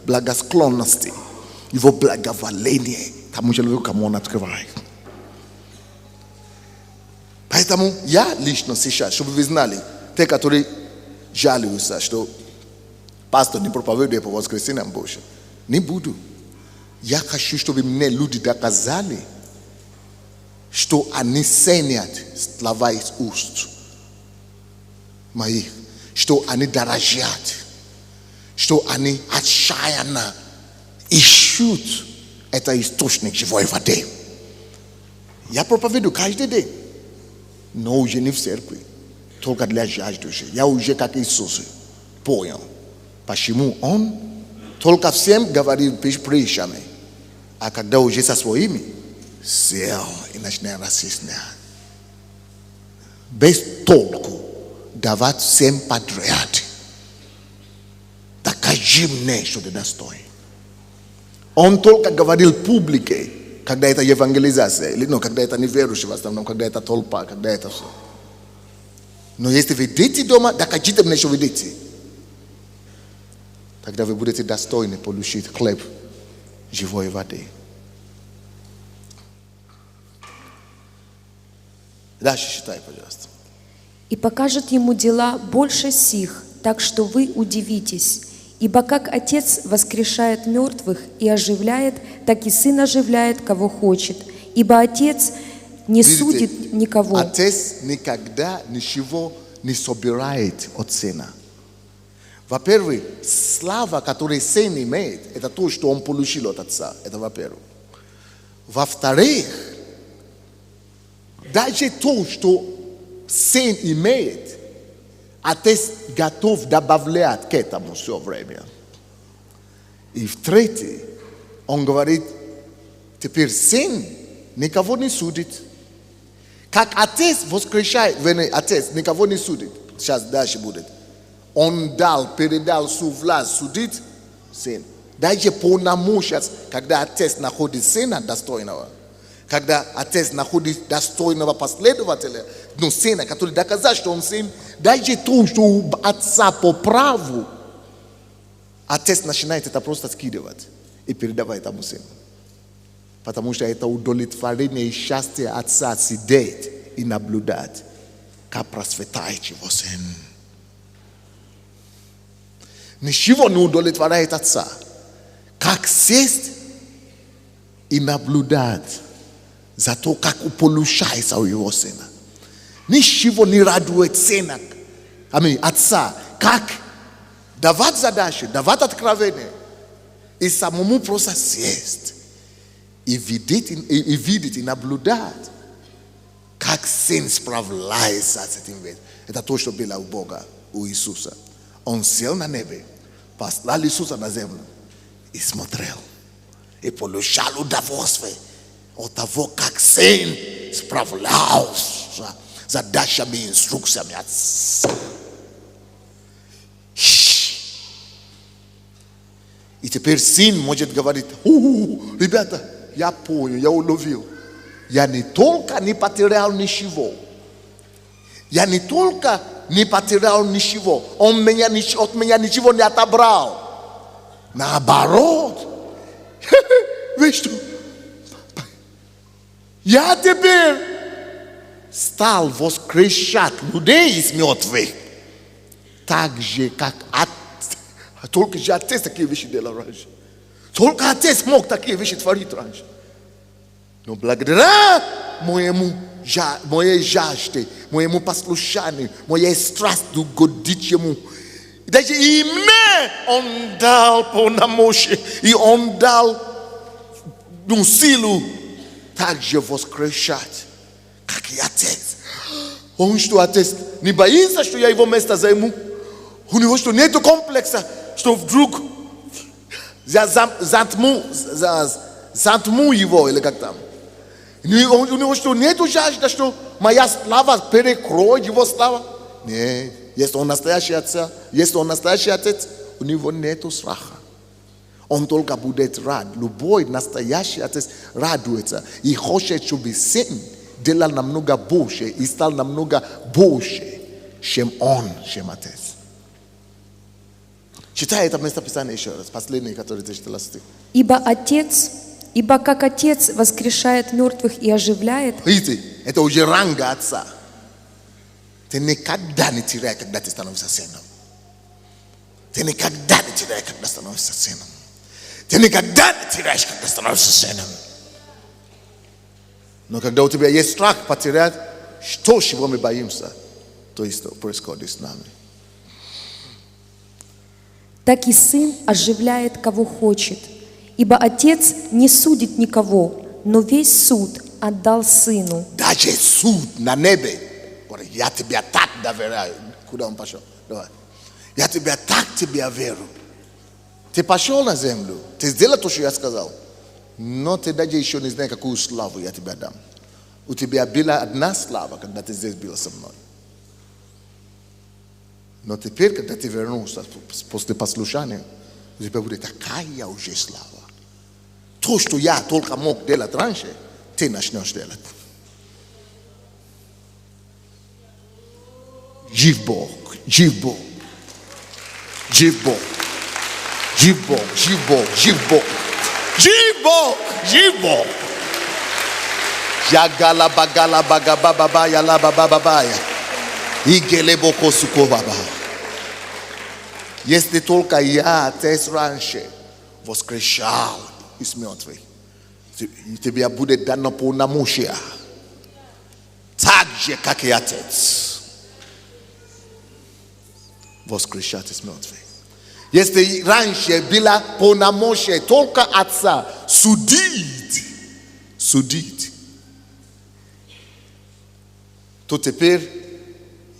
благосклонности, Его благоволения тому человеку, кому Он открывает. Поэтому я лично сейчас, чтобы вы знали, те, которые жалуются, что пастор не проповедует по воскресеньям больше, не буду. Я хочу, чтобы мне люди доказали, что они ценят слова из уст моих, что они дорожат, что они отчаянно ищут это источник живой воды. Я проповедую каждый день, но уже не в церкви, только для жаждущих. Я уже как Иисус понял, почему Он только всем говорил притчами, а когда уже со своими, сел и начинает разъяснять. Без толку давать всем подряд. Докажи мне, что ты достоин. Он только говорил публике, когда это евангелизация, или когда это неверующие в основном, когда это толпа, когда это все. Но если вы идете дома, докажите мне, что вы идете. Тогда вы будете достойны получить хлеб живой воды. Дальше считай, пожалуйста.
И покажет ему дела больше сих, так что вы удивитесь. Ибо как Отец воскрешает мертвых и оживляет, так и Сын оживляет, кого хочет. Ибо Отец не судит никого.
Отец никогда ничего не собирает от Сына. Во-первых, слава, которую Сын имеет, это то, что Он получил от Отца. Это во-первых. Во-вторых, даже то, что Сын имеет, Отец готов добавлять к этому все время. И в-третьих, Он говорит, теперь Сын никого не судит. Как Отец воскрешает, Отец никого не судит. Сейчас дальше будет. Он передал всю власть судить Сын. Даже полномочия, когда Отец находит Сына достойного, когда Отец находит достойного последователя, но Сына, который доказал, что Он Сын, даже то, что у Отца по праву, Отец начинает это просто скидывать и передавать этому Сыну. Потому что это удовлетворение и счастье Отца сидеть и наблюдать, как процветает Его Сын. Ничего не удовлетворяет Отца, как сесть и наблюдать за то, как получается у Его Сына. Ничего не радует Сына, Отца, как давать задачи, давать откровения и самому просто сесть и видеть и наблюдать, как Сын справляется с этим. Это то, что было у Бога, у Иисуса. Он сел на небе, послал Иисуса на землю и смотрел. И получал удовольствие от того, как Сын справлялся с задачами и инструкциями Отца. И теперь Сын может говорить, ребята, я понял, я уловил. Я не только не потерял ничего. Я не только не потерял ничего. Он от меня ничего не отобрал. Наоборот. Вы что? Я теперь стал воскрешать людей из мертвых. Так же, как только же Отец такие вещи делал раньше. Только Отец мог такие вещи творить раньше. Но благодаря моей жажде, моему послушанию, моей страсти угодить Ему, даже и мне Он дал полномочия, и Он дал силу также воскрешать, как и Отец. Он что, Отец не боится, что я Его место займу? У него что, нету комплекса, что вдруг затму Его, или как там? У него что, нету жажда, что моя слава перекроет Его слава? Нет. Если Он настоящий Отец, у него нету страха. Он только будет рад. Любой настоящий Отец радуется и хочет, чтобы Сын делал намного больше и стал намного больше, чем Он, чем Отец. Читай это местописание еще раз, последний, который ты читала стих.
Ибо как Отец воскрешает мертвых и оживляет.
Видите, это уже ранга Отца. Ты никогда не теряешь, когда ты становишься сыном. Ты никогда не теряешь, когда становишься сыном. Ты никогда не теряешь, когда становишься сыном. Но когда у тебя есть страх потерять, что, чего мы боимся, то есть происходит с нами.
Так и Сын оживляет, кого хочет. Ибо Отец не судит никого, но весь суд отдал Сыну.
Даже суд на небе. Я тебя так доверяю. Куда он пошел? Давай. Я тебя верю. Ты пошел на землю. Ты сделал то, что я сказал. Но ты даже еще не знаешь, какую славу я тебе дам. У тебя была одна слава, когда ты здесь был со мной. Но теперь, когда ты вернулся после послушания, у тебя будет такая уже слава. То, что я только мог делать раньше, ты начнешь делать. Жив Бог, жив Бог, жив Бог, жив Бог, жив Бог, жив Бог, жив Бог, жив Бог. Ягала багала багабаба яла бабабая. Игеле боко суковаба. Если только я, отец, раньше воскрешал из мертвых, тебе будет дано полномочия. Так же, как и отец. Воскрешать из мертвых. Если раньше было полномочия только отца судить, то теперь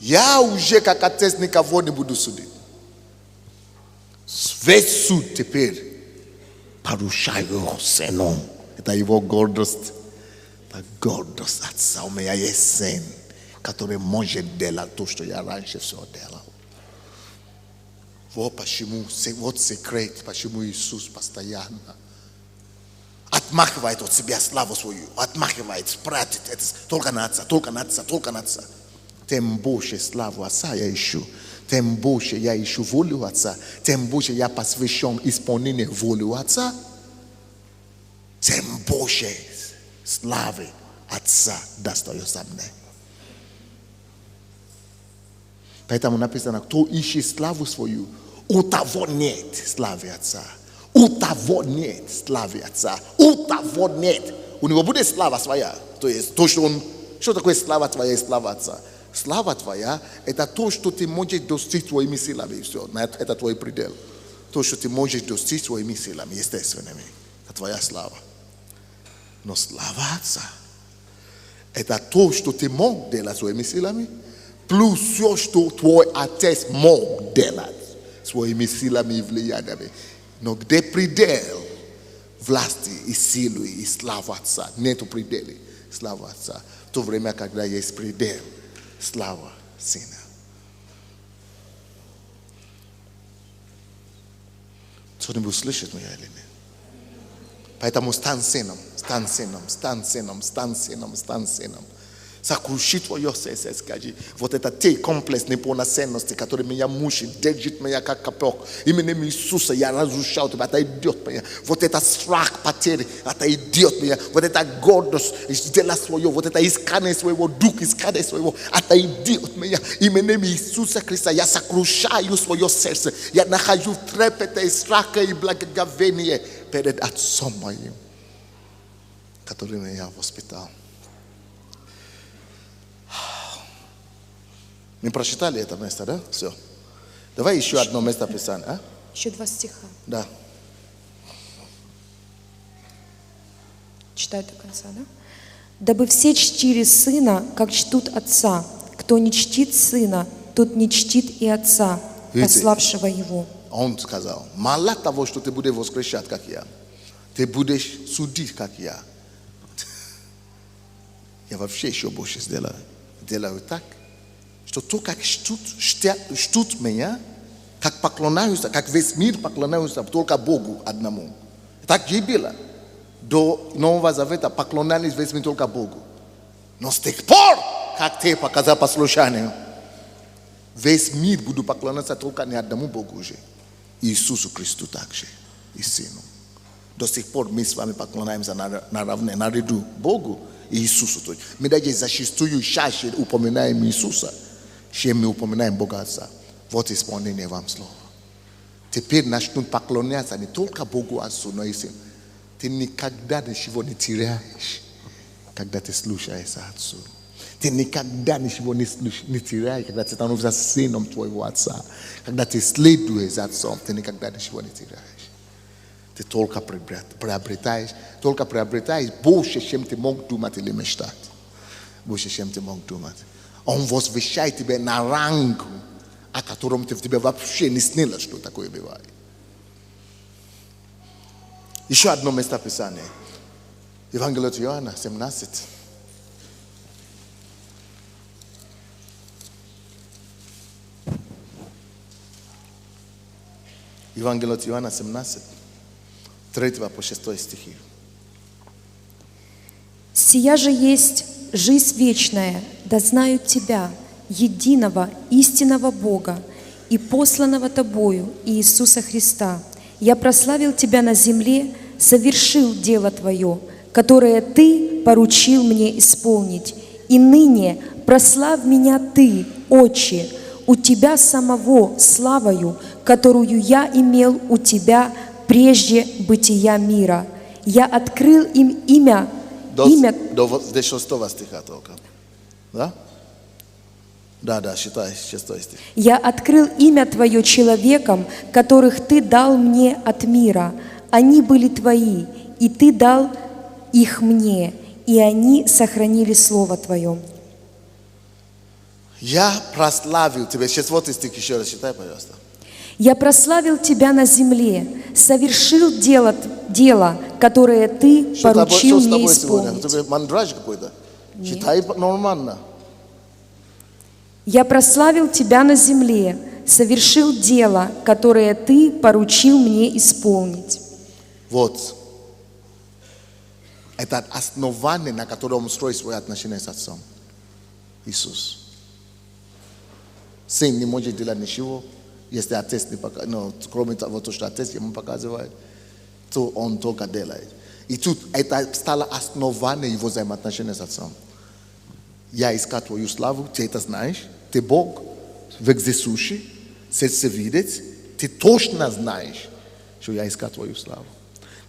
я уже как отец никого не буду судить. Весь суд теперь порушаю сыном. Это его гордость. Это гордость отца. У меня есть сын, который может делать то, что я раньше все делал. Вот почему, вот секрет, почему Иисус постоянно отмахивает от себя славу свою, отмахивает, спрятает это только на отца, только на отца, только на отца. Тем больше славу отца я ищу, тем больше я ищу волю отца, тем больше я посвящен исполнению волю отца, тем больше славы отца достается мне. Поэтому написано, кто ищет славу свою, у того нет славы отца. У того нет славы отца. У того нет. У него будет слава своя. То есть то, что он... Что такое слава твоя и слава отца? Слава твоя – это то, что ты можешь достичь твоими силами. Все, это твой предел. То, что ты можешь достичь твоими силами, естественными. Это твоя слава. Но слава отца – это то, что ты мог делать своими силами, плюс все, что твой отец мог делать своими силами и влияниями. Но где предел власти и силы и слава отца? Нету предела слава отца. В то время, когда есть предел слава сына. Кто-нибудь слышит меня или нет? Поэтому стань сыном, стань сыном, стань сыном, стань сыном, стань сыном. Сокруши твое сердце, скажи. Вот это те комплекс неполноценности, который меня мучит, держит меня как капек. Именем Иисуса я разрушал тебя, это идет меня. Вот это страх потери, это идет меня. Вот это гордость, сделать свое, вот это искание своего духа, искание своего, это идет меня. Именем Иисуса Христа я сокрушаю свое сердце. Я нахожу трепета и страха и благоговение перед Отцом моим, который меня воспитал. Мы прочитали это место, да? Все. Давай еще одно место Писания. А?
Еще 2 стиха.
Да.
Читаю до конца, да? «Дабы все чтили Сына, как чтут Отца. Кто не чтит Сына, тот не чтит и Отца, пославшего Его».
Он сказал, мало того, что ты будешь воскрешать, как я, ты будешь судить, как я. Я вообще еще больше сделаю. Делаю так, что то, как чтут меня, как поклоняются, как весь мир поклоняются только Богу одному. Так же и было. До Нового Завета поклонялись весь мир только Богу. Но с тех пор, как ты показал послушание, весь мир будет поклоняться только не одному Богу уже. Иисусу Христу также и Сыну. До сих пор мы с вами поклоняемся наряду Богу и Иисусу. Мы даже зачастую чаще упоминаем Иисуса, чем мы упоминаем Бога Отца. Вот исполнение вам слова. Теперь начнут поклоняться не только Богу Отцу, но и Сыну. Ты никогда ничего не теряешь, когда ты слушаешь Отцу. Ты никогда ничего не теряешь, когда ты становишься сыном твоего Отца. Когда ты следуешь Отцом, ты никогда ничего не теряешь. Ты только приобретаешь больше, чем ты мог думать или мечтать. Больше, чем ты мог думать. Он возвещает тебя на ранг, о котором тебе вообще не снилось, что такое бывает. Еще одно место Писания. Евангелие от Иоанна 17. Евангелие от Иоанна 17, 3 по 6 стихи.
«Сия же есть жизнь вечная, да знают Тебя, единого истинного Бога и посланного Тобою Иисуса Христа. Я прославил Тебя на земле, совершил дело Твое, которое Ты поручил мне исполнить. И ныне прославь меня Ты, Отче, у Тебя самого славою, которую я имел у Тебя прежде бытия мира. Я открыл им имя».
До 6 стиха только. Да? Да, считай, 6 стих.
«Я открыл имя Твое человекам, которых Ты дал мне от мира. Они были Твои, и Ты дал их мне, и они сохранили Слово Твое».
Я прославил тебя. 6 стих еще раз читай, пожалуйста.
«Я прославил Тебя на земле, совершил дело, которое Ты поручил
Что с
мне
тобой сегодня?
исполнить».
Тебе мандраж какой-то? Читай нормально.
«Я прославил Тебя на земле, совершил дело, которое Ты поручил мне исполнить».
Вот. Это основание, на котором строить свои отношения с Отцом. Иисус. Сын не может делать ничего, если Отец не показывает. Но кроме того, то, что Отец ему показывает, то он только делает. И тут это стало основание его взаимоотношения с Отцом. Я искал твою славу, ты это знаешь, ты Бог, вездесущий, сердцевидец, ты точно знаешь, что я искал твою славу.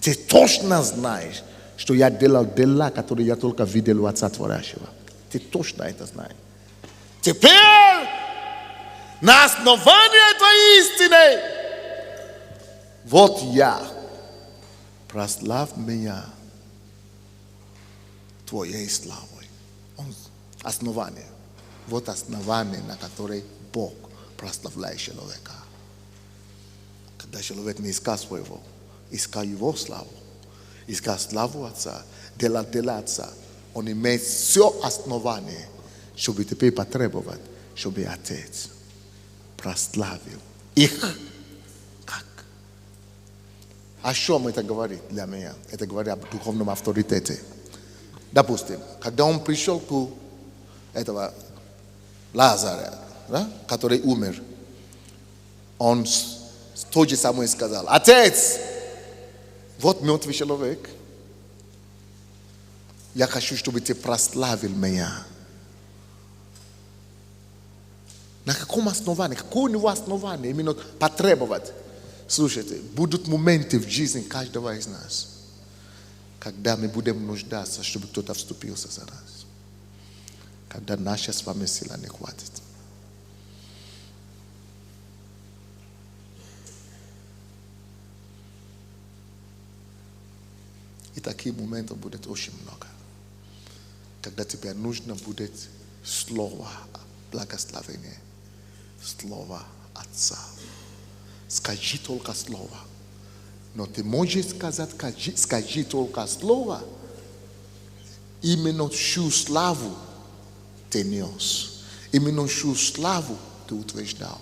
Ты точно знаешь, что я делал дела, которые я только видел у Отца Творящего. Ты точно это знаешь. Теперь, на основании твоей истины, вот я, прославь меня твоей славой. Основание. Вот основание, на которое Бог прославляет человека. Когда человек не искал своего, искал его славу, искал славу Отца, делал дела Отца, он имеет все основание, чтобы теперь потребовать, чтобы Отец прославил их. Как? О чем это говорит для меня? Это говорит об духовном авторитете. Допустим, когда он пришел к этого Лазаря, да, который умер, он тот же самое сказал: Отец, вот мертвый человек. Я хочу, чтобы ты прославил меня. На каком основании? Какое у него основание именно потребовать? Слушайте, будут моменты в жизни каждого из нас, когда мы будем нуждаться, чтобы кто-то вступился за нас. Когда наша с вами сила не хватит. И таких моментов будет очень много. Когда тебе нужно будет слово благословения, слово Отца. Скажи только слово. Но ты можешь сказать, скажи только слово. Именно всю славу ты нес. Именно всю славу ты утверждал.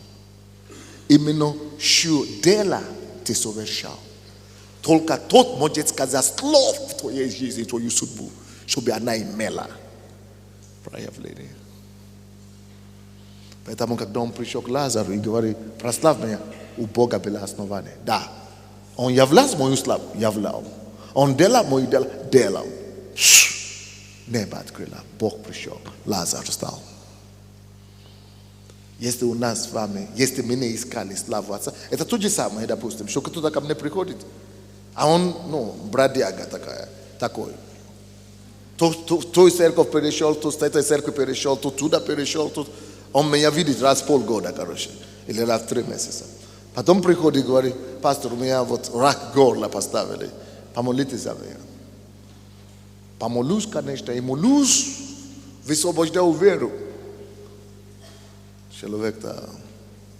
Именно всю дело ты совершал. Только тот может сказать слово в твоей жизни, в твою судьбу, чтобы она имела проявление. Поэтому, когда он пришел к Лазару и говорит: прославь меня, у Бога было основание. Да, он являл мою славу, являл. Он делал мою дело, делал. Небо открыло, Бог пришел, Лазар встал. Если у нас с вами, если мы не искали славу Отца, это то же самое, допустим, что кто-то ко мне приходит, а он, бродяга такой. То церковь перешел, то с этой церкви перешел, то туда перешел, тут. Он меня видит раз в полгода, короче, или раз в 3 месяца. Потом приходит и говорит: пастор, у меня вот рак горла поставили, помолитесь за меня. Помолюсь, конечно, и молюсь, высвобождаю веру. Человек-то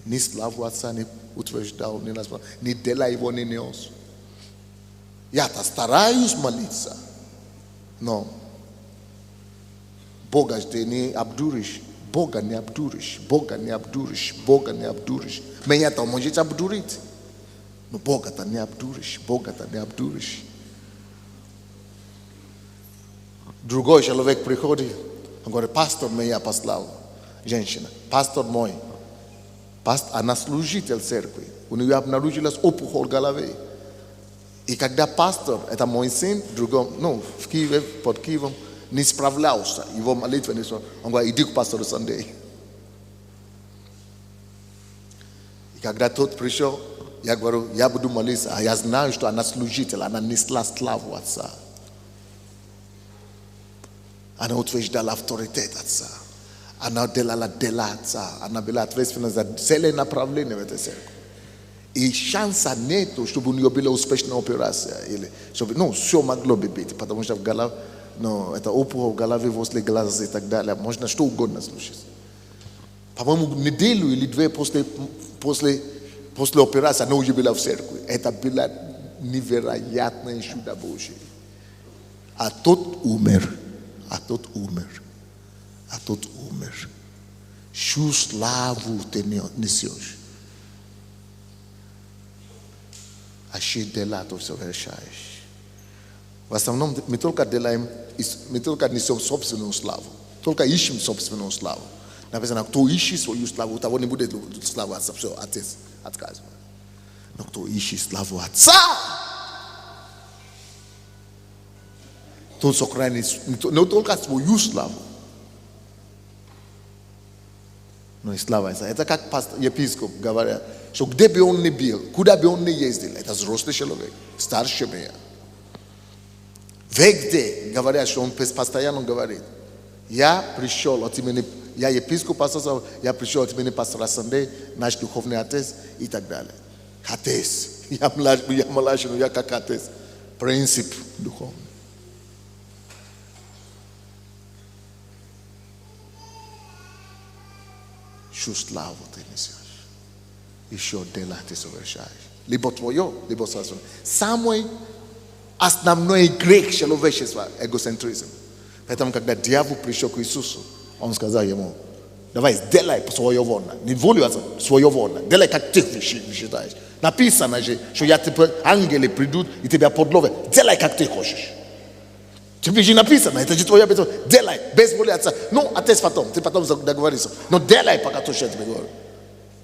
ни славу Отца не утверждал, ни дела его не нес. Я-то стараюсь молиться. Но Бога ты не обдуришь. Бога не обдуришь. Бога не обдуришь. Бога не обдуришь. Меня-то можете обдурить. Но Бога-то не обдуришь. Бога-то не обдуришь. Другой человек приходит, он говорит, пастор меня послал, женщина, пастор мой, она служитель церкви, у нее обнаружилась опухоль головы. И когда пастор, это мой сын, другой, в Киеве, под Киевом, не справлялся, его молитва не справлялся, он говорит, иди к пастору Сандей. И когда тот пришел, я говорю, я буду молиться, а я знаю, что она служитель, она несла славу Отца. Она утверждала авторитет Отца. Она делала дела Отца. Она была ответственна за целое направление в этой церкви. И шанса нету, чтобы у нее была успешная операция. Или, чтобы, все могло бы быть, потому что в голове, это опухоль в голове возле глаза и так далее. Можно что угодно случиться. По-моему, неделю или две после операции она уже была в церкви. Это было невероятное чудо Божие. А тот умер. Чью славу ты несешь? А чьи дела ты совершаешь? В основном мы только делаем, мы только несем собственную славу. Только ищем собственную славу. Написано, кто ищет свою славу, у того не будет славы Отца. Все, Отец отказывает. Но кто ищет славу Отца, тот сохранит не только свою славу, но и слава Отца. Это как епископ говорят, что где бы он ни был, куда бы он ни ездил, это взрослый человек, старше меня. Везде говорят, что он постоянно говорит, я пришел от имени, я епископ, я пришел от имени пастора Сандей, наш духовный отец и так далее. Отец, я младший, но я как отец. Принцип духовный. Чью славу ты несешь? Еще дела ты совершаешь. Либо твое, либо свое. Самый основной грех человечества – эгоцентризм. Поэтому, когда дьявол пришел к Иисусу, он сказал ему, давай, сделай своевольно. Не волю, а своевольно. Делай, как ты считаешь. Написано же, что ангелы придут и тебя подловят. Делай, как ты хочешь. Тебе же написано, это же твоя обязанность. Делай, без воли Отца. Отец потом, ты потом договоришься. Но делай, пока то, что я тебе говорю.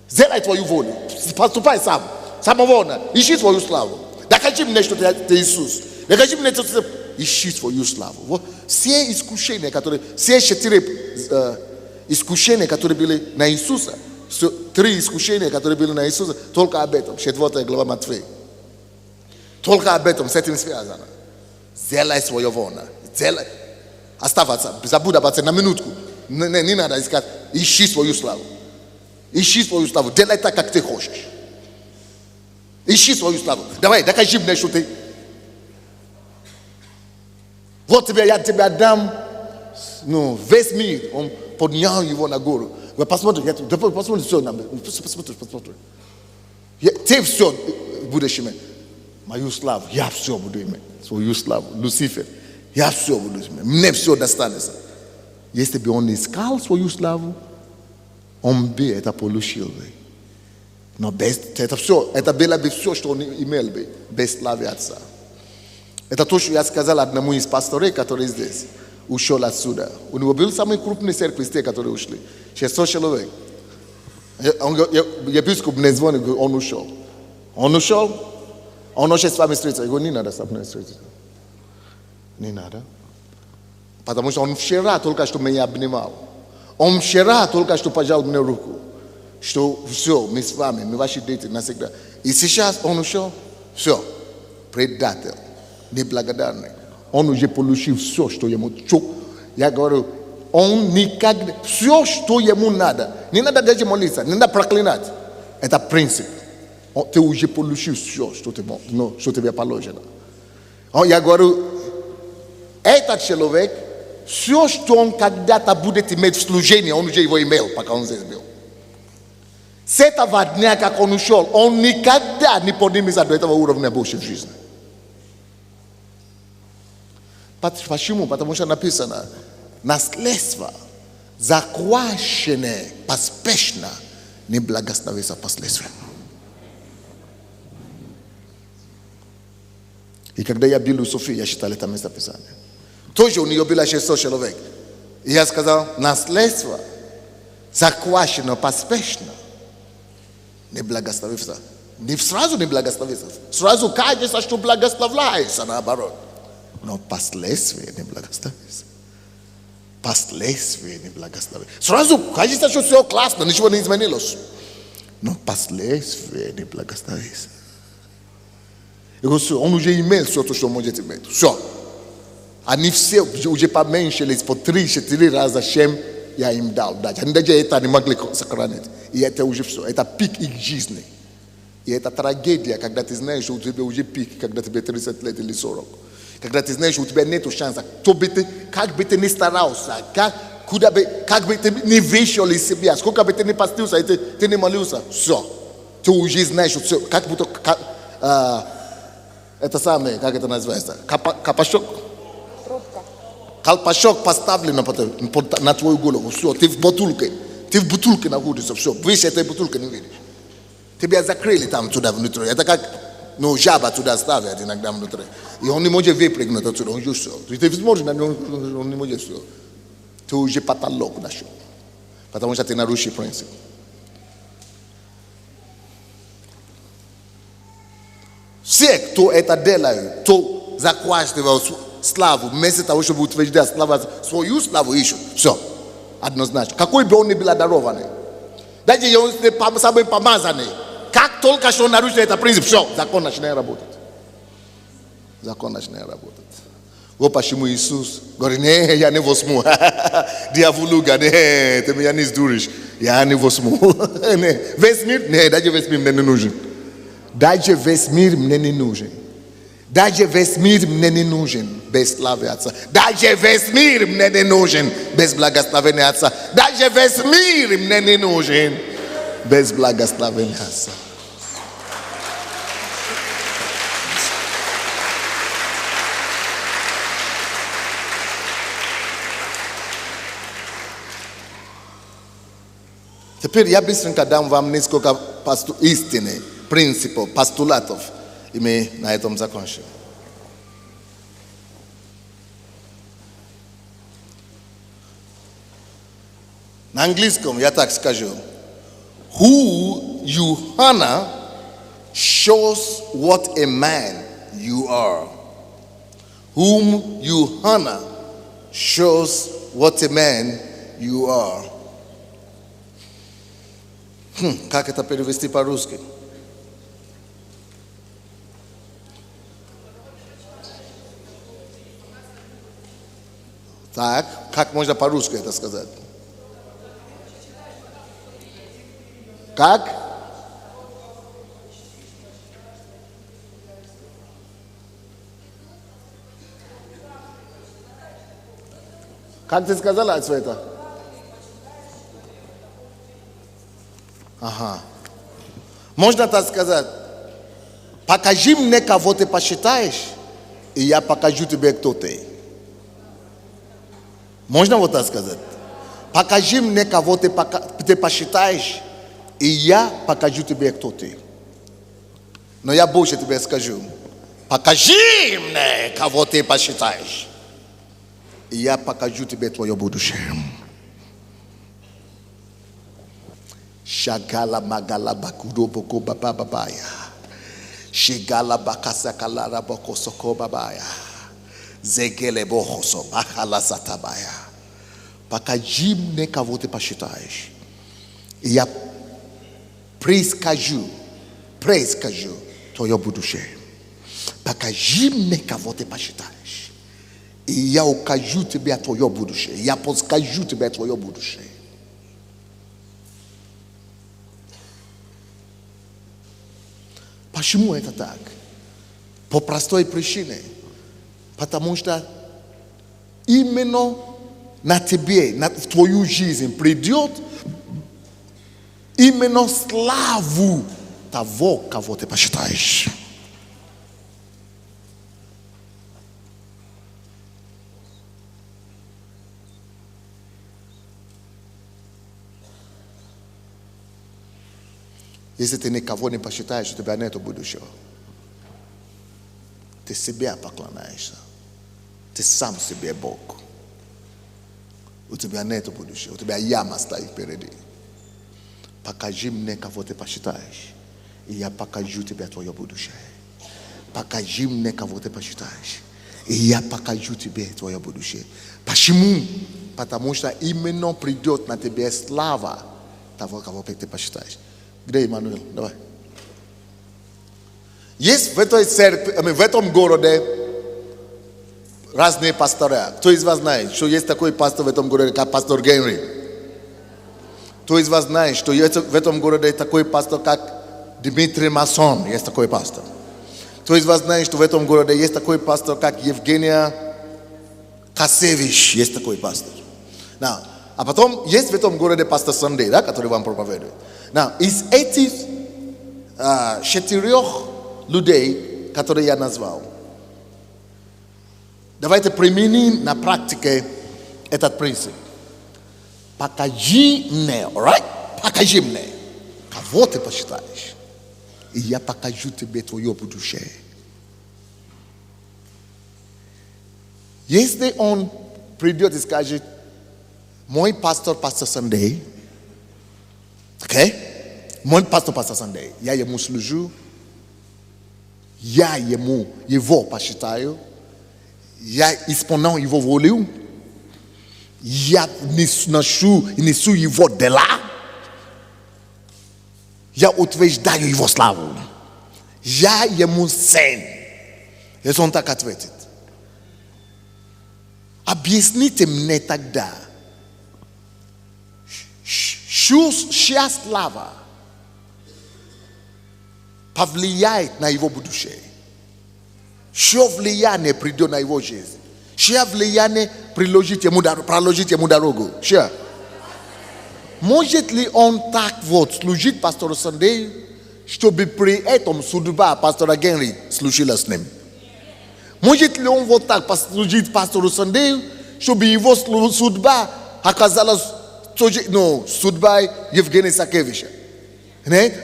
Сделай твою волю. Поступай сам. Самовольно. Ищи свою славу. Докажи мне, что ты Иисус. Докажи мне, что ты ищи свою славу. Вот все искушения, все 4 искушения, которые были на Иисуса, 3 искушения, которые были на Иисуса, только об этом. 4 глава Матфея. Только об этом, с этим связано. Сделай своевольно. Сделай. Оставаться. Забудь об этом на минутку. Не надо искать. Ищи свою славу. Ищи свою славу. Делай так, как ты хочешь. Ищи свою славу. Давай, докажи мне, что ты. Вот я тебе дам, весь мир. Он поднял его на гору. Посмотри, все. Посмотри. Ты все будешь иметь. Мою славу, я все буду иметь. Свою славу. Люцифер, я все буду иметь. Мне все достанется. Если бы он искал свою славу, он бы это получил. Но это все, это было бы все, что он имел бы, без славы Отца. Это то, что я сказал одному из пасторей, который здесь ушел отсюда. У него был самый крупный церковь из тех, которые ушли. 600 человек. Епископ мне звонит, он ушел. Он хочет с вами встретиться. Я говорю, не надо со мной встретиться. Не надо. Потому что он вчера только что меня обнимал. Он вчера только что пожал мне руку. Что все, мы с вами, мы ваши дети навсегда. И сейчас он ушел. Все. Предатель. Неблагодарный. Он уже получил все, что ему. Я говорю, он никогда. Все, что ему надо. Не надо даже молиться, не надо проклинать. Это принцип. Ты уже получил все, что тебе положено. Я говорю, этот человек, все, что он когда-то будет иметь в служении, он уже его имел, пока он здесь был. С этого дня, как он ушел, он никогда не поднимется до этого уровня Божьей жизни. Почему? Потому что написано, наследство, захваченное поспешно, не благословится последствиям. И когда я был у Софии, я читал это местописание. Тоже у нее было 600 человек. И я сказал, наследство, захвачено поспешно, не благословится. Не сразу не благословится. Сразу кажется, что благословляется, наоборот. Но последствия не благословится. Последствия не благословится. Сразу кажется, что все классно, ничего не изменилось. Но последствия не благословится. И все, он уже имел все то, что может иметь. Все. Они все уже поменьшились по 3-4 раза, чем я им дал. Они даже это не могли сохранить. И это уже все. Это пик их жизни. И это трагедия, когда ты знаешь, что у тебя уже пик, когда тебе 30 лет или 40. Когда ты знаешь, что у тебя нет шанса. Как бы ты ни старался, как бы ты не вышел из себя, сколько бы ты ни постился, ты не молился, все. Ты уже знаешь, что все. Как будто... это самое, как это называется? Капошок? Колпачок поставлен на твою голову. Все, ты в бутылке. Ты в бутылке находишься. Все, выше этой бутылки не видишь. Тебя закрыли там туда внутри. Это как, жаба туда ставят иногда внутри. И он не может выпрыгнуть отсюда. Он все. Ты смотришь на него, он не может все. Ты уже потолок нашел. Потому что ты нарушил принцип. Все, кто это делает, кто захватывает славу, вместо того, чтобы утверждать свою славу ищут. Все. Однозначно. Какой бы он ни был одарованный. Даже он самый помазанный. Как только что нарушил этот принцип, все, закон начинает работать. Закон начинает работать. Вот почему Иисус говорит, не, я не возьму. Дьяволуга, не, ты меня не сдуришь. Я не возьму. Весь мир, не, даже весь мир мне не нужен. Даже весь мир мне не нужен. Даже весь мир мне не нужен без славы Отца. Даже весь мир мне не нужен без благословения Отца. Даже весь мир мне не нужен без благословения Отца. Теперь я быстренько дам вам несколько истины, принципов, постулатов. И мы на этом закончим. На английском я так скажу. Who you honor shows what a man you are. Whom you honor shows what a man you are. Как это перевести по-русски? Так, как можно по-русски это сказать? Как? Как ты сказала, Света? Ага. Можно так сказать? Покажи мне, кого ты посчитаешь, и я покажу тебе, кто ты. Можно вот так сказать? Покажи мне, кого ты посчитаешь, и я покажу тебе, кто ты. Но я больше тебе скажу. Покажи мне, кого ты посчитаешь, и я покажу тебе твое будущее. Shagala magala bakudo boko baba babaya. Shigala bakasa kalara boko soko babaya. Zegele bohoso bakala satabaya. Покажи мне, кого ты посчитаешь. И я предскажу твое будущее. Покажи мне, кого ты посчитаешь. И я укажу тебе твое будущее. Я подскажу тебе твое будущее. Почему это так? По простой причине. Потому что именно на тебе, в твою жизнь придет именно славу того, кого ты посчитаешь. Если ты никого не посчитаешь, у тебя нет будущего. Ты себе поклоняешься. Ты сам себе Бог. У тебя нет будущего. У тебя яма стоит впереди. Покажи мне, кого ты посчитаешь. И я покажу тебе твое будущее. Покажи мне, кого ты посчитаешь. И я покажу тебе твое будущее. Почему? Потому что именно придет на тебе слава того, кого ты посчитаешь. Где Иммануил? Давай. Есть в этой церкви, в этом городе разные пастора. Кто из вас знает, что есть такой пастор в этом городе, как пастор Генри? Кто из вас знает, что есть в этом городе такой пастор, как Дмитрий Масон? Есть такой пастор. Кто из вас знает, что в этом городе есть такой пастор, как Евгения Касевич? Есть такой пастор. Now, а потом есть в этом городе пастор Сандей, да, который вам проповедует. Now, из этих 4 людей, которые я назвал, давайте применим на практике этот принцип. Покажи мне, right? Покажи мне, кого ты посчитаешь, и я покажу тебе твое будущее. Если он придет и скажет, мой пастор Сандей, окей? Мой пастор Сандей, я ему служу, я его посчитаю, я исполняю его волю, я несу его дела, я утверждаю его славу, я ему сын. Если он так ответит, объясните мне тогда, чья слава повлияет на его будущее? Чье влияние придет на его жизнь? Чье влияние проложить ему дорогу? Чье? Может ли он так вот служить пастору Сандею, чтобы при этом судьба пастора Генри служила с ним? Может ли он вот так служить пастору Сандею, чтобы его судьба оказалась судьбой Евгения Сакевича?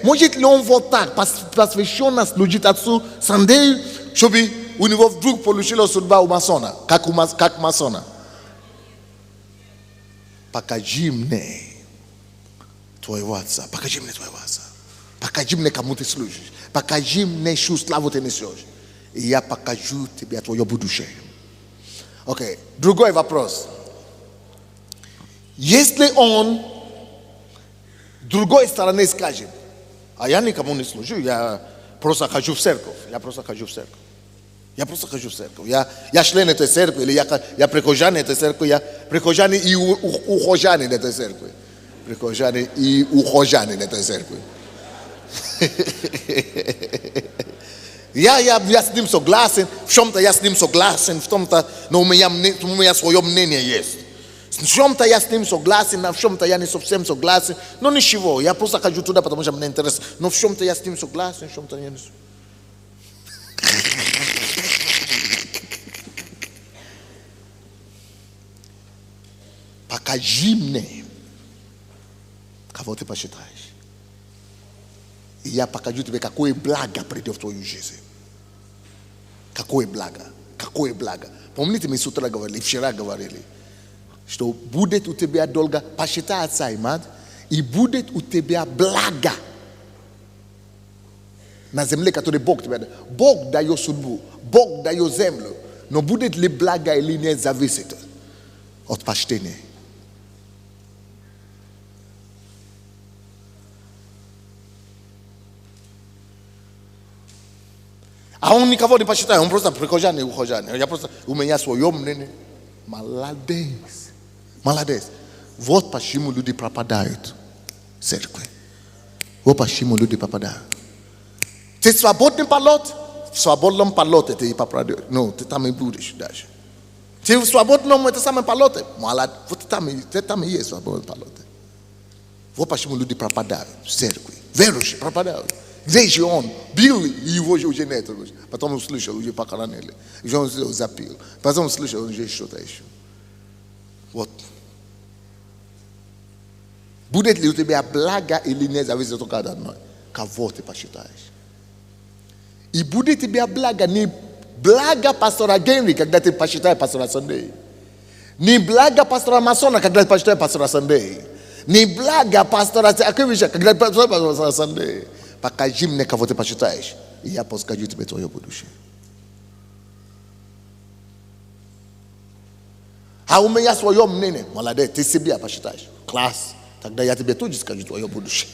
Может ли он вот так посвященно служить отцу Сандею, чтобы у него вдруг получилась судьба у масона, как масона? Покажи мне твоего отца. Покажи мне твоего отца. Покажи мне, кому ты служишь. Покажи мне, чью славу ты несешь. И я покажу тебе твое будущее. Окей. Другой вопрос. Если он другой стороны скажет, а я никому не служу, я просто хожу в церковь. Я член этой церкви, или я прихожанин этой церкви, я прихожанин и ухожанин этой церкви. Прихожанин и ухожанин этой церкви. Я с ним согласен, в чем-то я с ним согласен, в том-то, но у меня свое мнение есть. В чем-то я с ним согласен, а в чем-то я не совсем согласен. Но ничего, я просто хожу туда, потому что мне интересно. Но в чем-то я с ним согласен, в чем-то я не согласен. Покажи мне, кого ты посчитаешь. И я покажу тебе, какое благо придет в твою жизнь. Какое благо. Помните, мы с утра говорили, вчера говорили, что будет у тебя долго, посчитай отца и мать, и будет у тебя благо на земле, который Бог тебе дает. Бог дает судьбу, Бог дает землю, но будет ли благо или нет зависит от почтения. А он никого не посчитает, он просто прихожанин и ухожанин. У меня свое мнение. Молодец. Вот почему люди пропадают в церкви. Вот почему люди пропадают. Ты свободный полет? В свободном полете ты пропадаешь. Ну, ты там и будешь дальше. Ты в свободном это самое полете. Вот ты там и есть свободный полет. Вот почему люди пропадают в церкви. Верующие пропадают. Где же он? Бил его уже нет. Потом услышал, уже похоронили. Уже он запил. Потом услышал, уже что-то еще. Вот. Будет ли у тебя благо или нет, зависит только от одной. кого ты почитаешь. И будет тебе блага, не благо пастора Генри, когда ты почитаешь пастора Сандей. Не благо пастора Масона, когда ты почитаешь пастора Сандей. Не благо пастора Акевича, когда ты почитаешь пастора Сандей. Покажи мне, кого ты почитаешь, и я подскажу тебе твое будущее. А у меня свое мнение. Молодец, ты себя посчитаешь. Класс. Тогда я тебе тоже скажу твое будущее.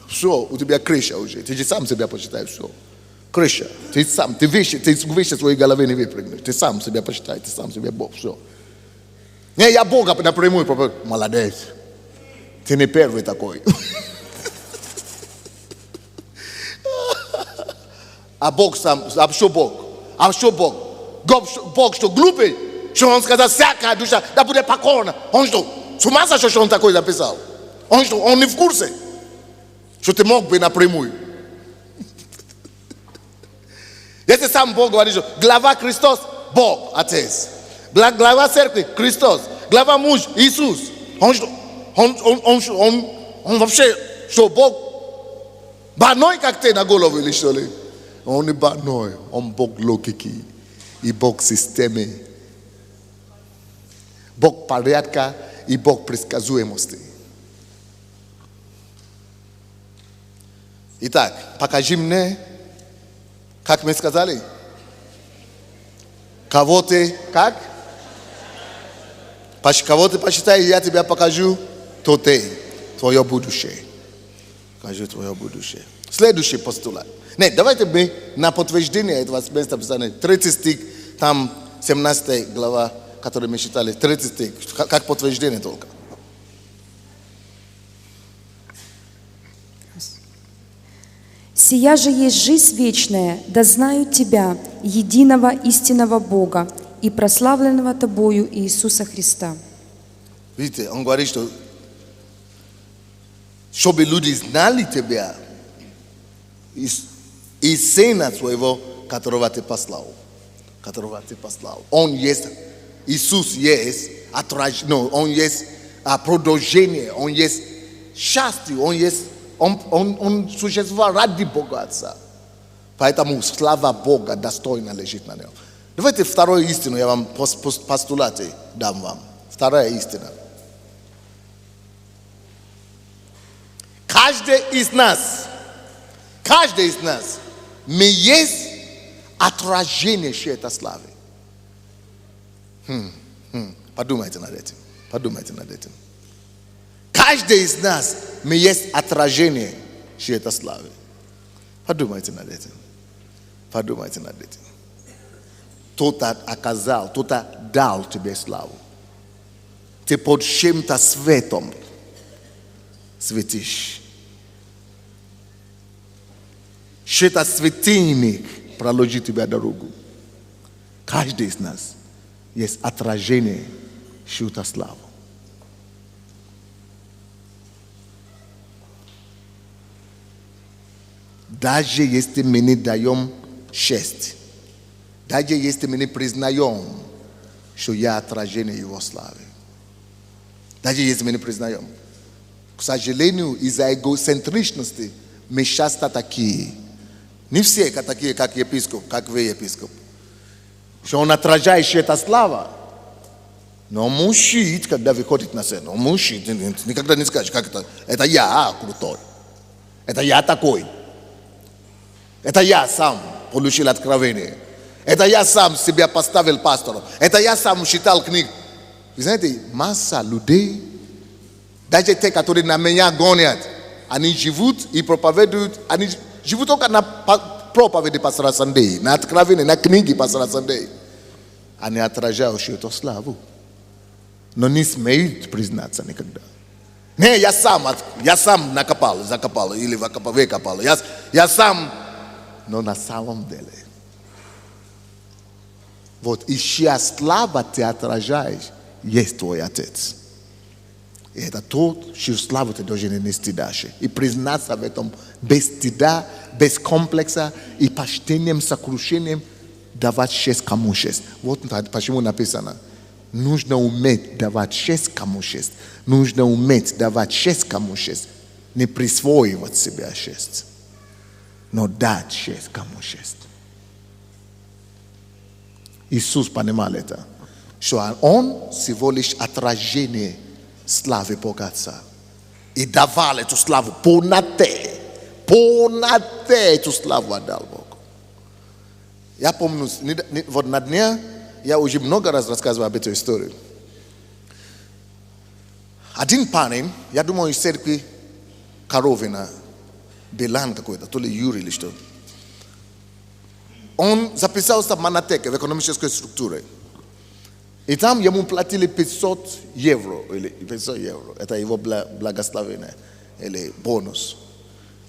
Все, у тебя крыша уже. Ты же сам себя посчитаешь, все. Крыша. Ты сам, ты выше своей головы не выпрыгнешь. Ты сам себя посчитаешь, ты сам себе Бог, все. Не, я Бога напрямую проповедую. Молодец. Ты не первый такой. А Бог сам, а что Бог? А что Бог? Бог что, глупый? Что он сказал, всякая душа, да будет покорна. Он что, с ума сошел, что он такой написал? Он что, он не в курсе? Что ты мог бы напрямую? Если сам Бог говорит, что глава Христос, Бог, Отец. Глава церкви, Христос. Глава муж, Иисус. Он что, он вообще, что Бог больной, как ты на голову или что ли? Он не больной, он Бог логики и Бог системы. Бог порядка и Бог предсказуемости. Итак, покажи мне, как мы сказали, кого ты, как? Кого ты посчитаешь, я тебе покажу, то ты, твое будущее. Покажу твое будущее. Следующий постулат. Нет, давайте мы на подтверждение этого места писания. 30 стих, там 17 глава, который мы читали, 30 стих, как подтверждение только.
«Сия же есть жизнь вечная, да знают Тебя, единого истинного Бога и прославленного Тобою Иисуса Христа».
Видите, он говорит, что чтобы люди знали Тебя и Сына Своего, которого Ты послал. Которого Ты послал. Он есть, Иисус есть, он есть продолжение, он есть счастье, он есть, он существовал ради Бога Отца. Поэтому слава Бога достойно лежит на нем. Давайте вторую истину я вам постулате дам вам. Вторая истина. Каждый из нас, мы есть отражение этой славы. Подумайте над этим. Каждый из нас, мы есть отражение этой славы. Подумайте над этим. Кто-то оказал, кто-то дал тебе славу. Ты под чем-то светом светишь. Что-то светильник проложит тебе дорогу. Каждый из нас есть отражение этой славы. Даже если мы не даем честь, даже если мы не признаем, что я отражение Его славы. Даже если мы не признаем. К сожалению, из-за эгоцентричности мы часто такие. Не все такие, как епископ, как вы, епископ. Что он отражает эта слава. Но он мучит, когда выходит на сцену. Он мучит, никогда не скажешь, как это. Это я крутой. Это я такой. Это я сам получил откровение. Это я сам себя поставил пастором. Это я сам читал книг. Вы знаете, масса людей, даже те, которые на меня гонят, они живут и проповедуют, они живут только на проповеди пастора Сандей, на откровение, на книги пастора Сандей. Они отражают эту славу. Но не смеют признаться никогда. Не, я сам закопал, или выкопал. Я сам, но на самом деле. Вот, и чья слава ты отражаешь, есть твой Отец. И это тот, чью славу ты должен нести дальше. И признаться в этом без стыда, без комплекса и почтением, сокрушением давать честь кому честь. Вот почему написано. нужно уметь давать честь кому честь. Нужно уметь давать честь кому честь. Не присвоивать себе честь, но дать честь кому честь. Иисус понимал это, что Он всего лишь отражение славы Бога Отца. И давал эту славу полноте эту славу отдал Богу. Я помню, вот на дне я уже много раз рассказывал об этой истории. Один парень, я думаю, из церкви Коровина, Белан какой-то, то ли Юрий или что. Он записался в Монотеке, в экономической структуре. И там ему платили 500 евро. Или 500 евро. Это его благословение. Или бонус.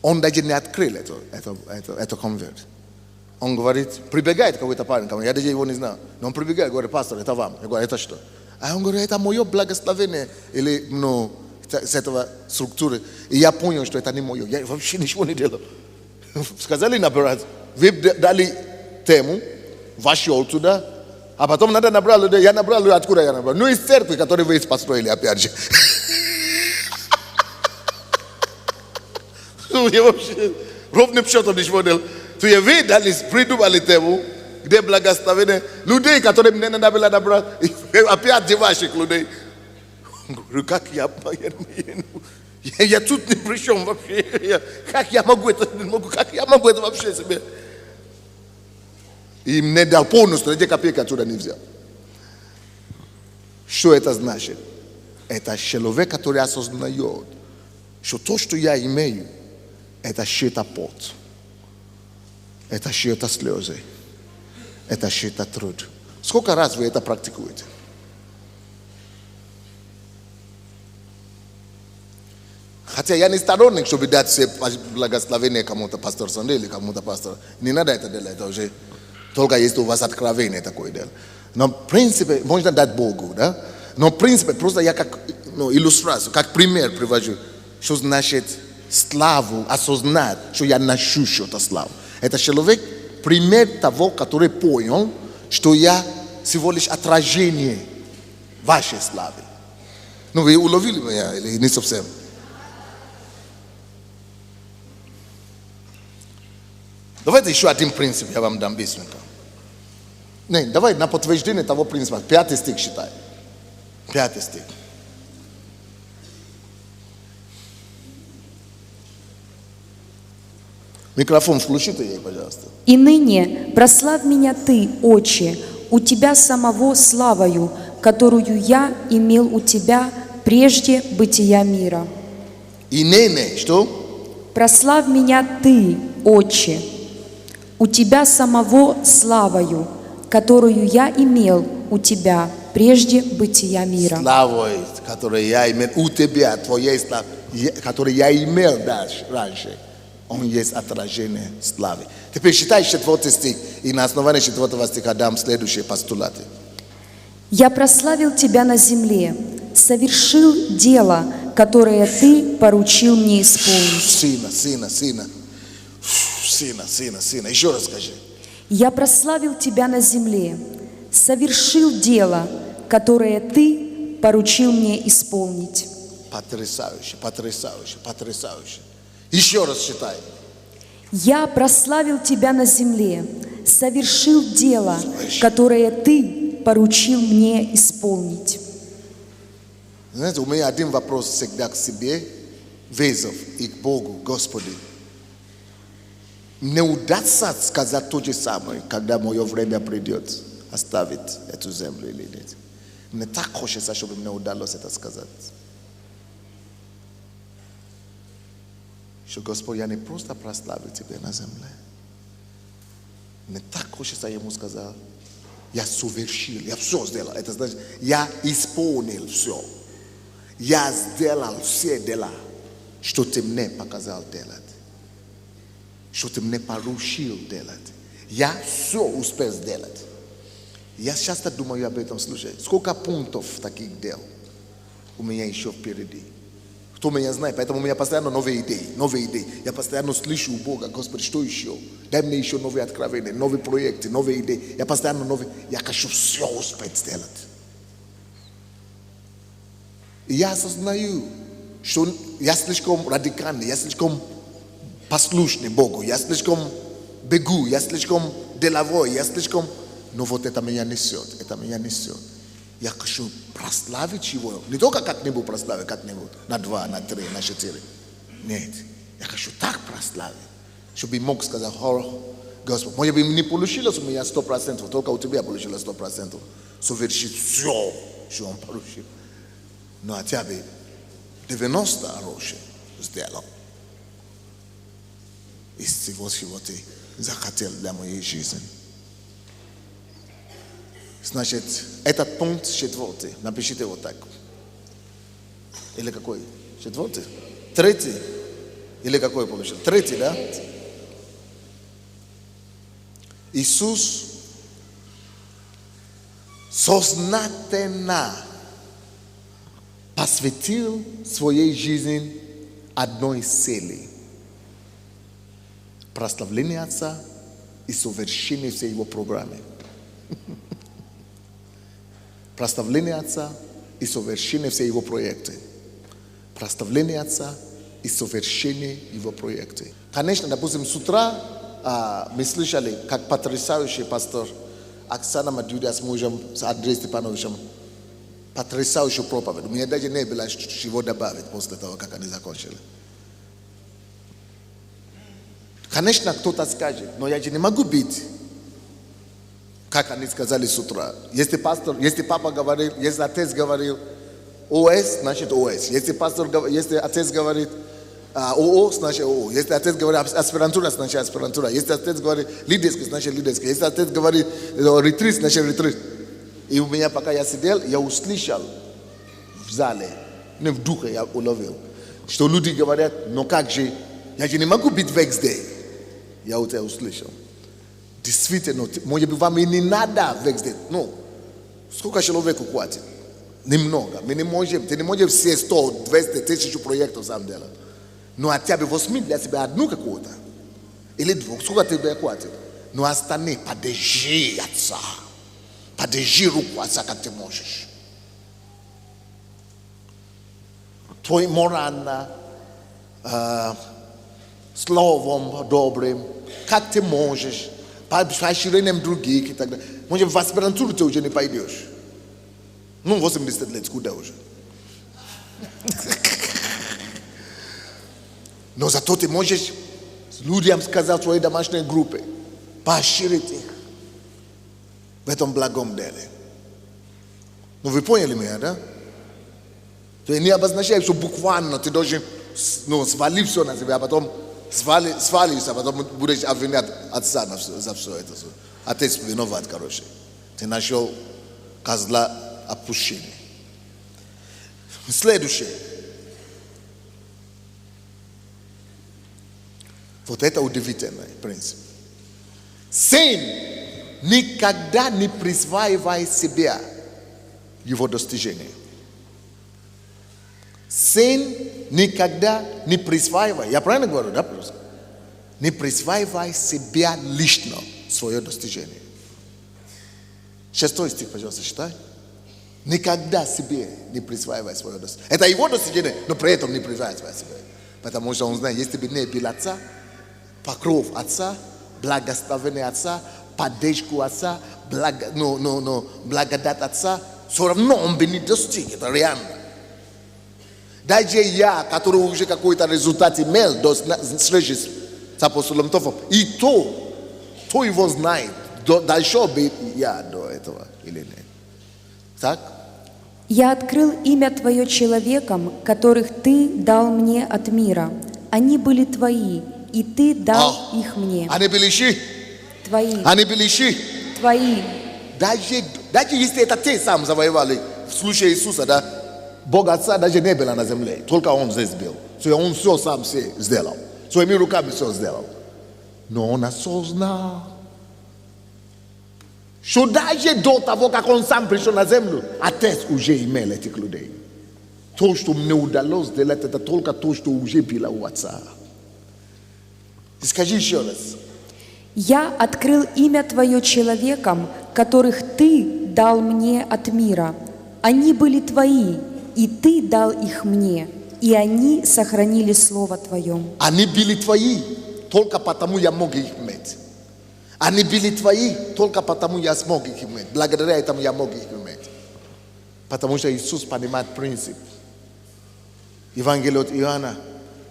Он даже не открыл это конверт. Он говорит, прибегает какой-то парень ко мне, я даже его не знаю. Но он прибегает, говорит, пастор, это вам. Я говорю, это что? А он говорит, это мое благословение. Или, с этого структуры. И я понял, что это не мое. Я вообще ничего не делал. Сказали набирать. Вы дали тему, вошел туда, а потом надо набрать людей. Я набрал людей, откуда я набрал? Ну, из церкви, которую вы построили, опять же. Я вообще ровным счетом ничего не делал. То есть вы дали, придумали тему, где благословение людей, которые мне надо было набрать, опять de ваших людей. Говорю, как я тут ни при чем вообще. Как я могу это вообще себе? И мне дал полностью, 2 копейки отсюда не взял. Что это значит? Это человек, который осознает, что то, что я имею, это чей-то пот, это чьи-то слезы, это чей-то труд. Сколько раз вы это практикуете? Хотя я не сторонник, чтобы дать все благословение кому-то, пастор Сандрей или кому-то пастор. Не надо это делать, это уже только если у вас откровение такое дело. Но в принципе, можно дать Богу, да? Но в принципе, просто я как иллюстрацию, как пример привожу, что значит славу, осознать, что я ношу что-то славу. Это человек, пример того, который понял, что я всего лишь отражение вашей славы. Ну, вы уловили меня или не совсем? Давайте еще один принцип я вам дам быстренько. Не, давай на подтверждение того принципа. 5 стих считай. 5 стих. Микрофон включите ей, пожалуйста.
«И ныне прославь меня Ты, Отче, у Тебя самого славою, которую я имел у Тебя прежде бытия мира».
И ныне, что?
«Прославь меня Ты, Отче, у Тебя самого славою, которую я имел у Тебя прежде бытия мира».
Славой, которую я имел у Тебя, Твоей славы, которую я имел раньше. Он есть отражение славы. Теперь считай 4 стих, и на основании 4 стиха дам следующие постулаты.
«Я прославил Тебя на земле, совершил дело, которое Ты поручил мне исполнить».
Сына. Еще раз скажи.
«Я прославил Тебя на земле, совершил дело, которое Ты поручил мне исполнить».
Потрясающе. Еще раз читай.
«Я прославил Тебя на земле, совершил дело, которое Ты поручил мне исполнить».
Знаете, у меня один вопрос всегда к себе, вызов и к Богу, Господи. Не удастся сказать то же самое, когда мое время придет оставить эту землю или нет. Мне так хочется, чтобы мне удалось это сказать. Что, Господь, я не просто прославил Тебя на земле. Мне так хочется Ему сказать, я совершил, я все сделал. Это значит, я исполнил все. Я сделал все дела, что Ты мне показал делать. Что Ты мне поручил делать. Я все успел сделать. Я часто думаю об этом случае. Сколько пунктов таких дел у меня еще впереди. Кто меня знает, поэтому у меня постоянно новые идеи. Я постоянно слышу у Бога, Господи, что еще? Дай мне еще новые откровения, новые проекты, новые идеи. Я постоянно я хочу все успеть сделать. И я осознаю, что я слишком радикальный, я слишком послушный Богу, я слишком бегу, я слишком деловой, я слишком... Но вот это меня несет, это меня несет. Я хочу прославить Его. Не только как-нибудь прославить, как-нибудь на 2, на 3, на 4. Нет, я хочу так прославить, чтобы мог сказать: Господь, может быть, не получилось у меня 100%, только у тебя получилось 100%. Совершить все, что Он поручил. Но хотя бы 90 хороших сделал. Из всего, чего ты захотел для моей жизни. Значит, этот пункт 4. Напишите вот так. Или какой? 4? 3? Или какой получился? 3, да? Иисус сознательно посвятил своей жизни одной цели: прославление Отца и совершение всей Его программы. Прославление Отца и совершение всей Его проекты. Прославление Отца и совершение Его проекты. Конечно, допустим, с утра мы слышали, как потрясающий пастор Оксана Мадюдя с мужем, с Андреем Степановичем, потрясающую проповедь. У меня даже не было чего добавить после того, как они закончили. Конечно, кто-то скажет: но я же не могу быть, как они сказали с утра. Если папа говорил, если отец говорил ОС, значит ОС. Если отец говорит ОО, значит ОО. Если отец говорит аспирантура, значит аспирантура. Если отец говорит лидерский, значит лидерский. Если отец говорит ретрит, значит ретрит. И у меня, пока я сидел, я услышал в зале, не в духе, я уловил, что люди говорят: но как же, я же не могу быть везде. Я у тебя услышал. Действительно, может быть, вам и не надо везде. Ну, сколько человек хватит? Немного. Мы не можем, ты не можешь все 100, 200, 1000 проектов сам делать. Но хотя бы возьми для себя одну какую-то. Или двух, сколько тебе хватит. Но остальные подержи Отца. Подержи руку Отца, как ты можешь. Твой морально, словом добрым, как ты можешь, поощрением других и так далее. Может, в аспирантуру ты уже не пойдешь. Ну, 80 лет, куда уже? Но зато ты можешь людям сказать в своей домашней группе, поощрить их в этом благом деле. Ну, вы поняли меня, да? То есть не обозначает, что буквально ты должен свалить все на себя, а потом свалишься, а потом будешь обвинять Отца за все это. Отец виноват, короче. Ты нашел козла отпущения. Следующее. Вот это удивительный принцип. Сын никогда не присваивает себе его достижения. Сын никогда не присваивает, я правильно говорю, да, просто? Не присваивает себе лично свое достижение. 6 стих, пожалуйста, читай. Никогда себе не присваивает свое достижение. Это его достижение, но при этом не присваивает себе. Потому что он знает, если бы не был Отца, покров Отца, благословение Отца, поддержку Отца, благодать Отца, все равно он бы не достиг. Это реально. Даже я, который уже какой-то результат имел до встречи с апостолом Тофом, и то его знает, дошел бы я до этого или нет. Так?
«Я открыл имя Твое человекам, которых Ты дал мне от мира. Они были Твои, и Ты дал их мне».
Они были чьи?
Твои.
Они были чьи?
Твои.
Даже если это ты сам завоевали, в случае Иисуса, да, Бог Отца даже не было на земле, только Он здесь был. Он все сам сделал. Своими руками все сделал. Но Он осознал, что даже до того, как Он сам пришел на землю, Отец уже имел этих людей. То, что мне удалось сделать, это только то, что уже было у Отца. Скажи еще раз.
«Я открыл имя Твое человекам, которых Ты дал мне от мира. Они были Твои, и Ты дал их мне, и они сохранили Слово Твое.
Они были твои, только потому я мог их иметь. Они были твои, только потому я смог их иметь. Благодаря этому я мог их иметь. Потому что Иисус понимает принцип. Евангелие от Иоанна,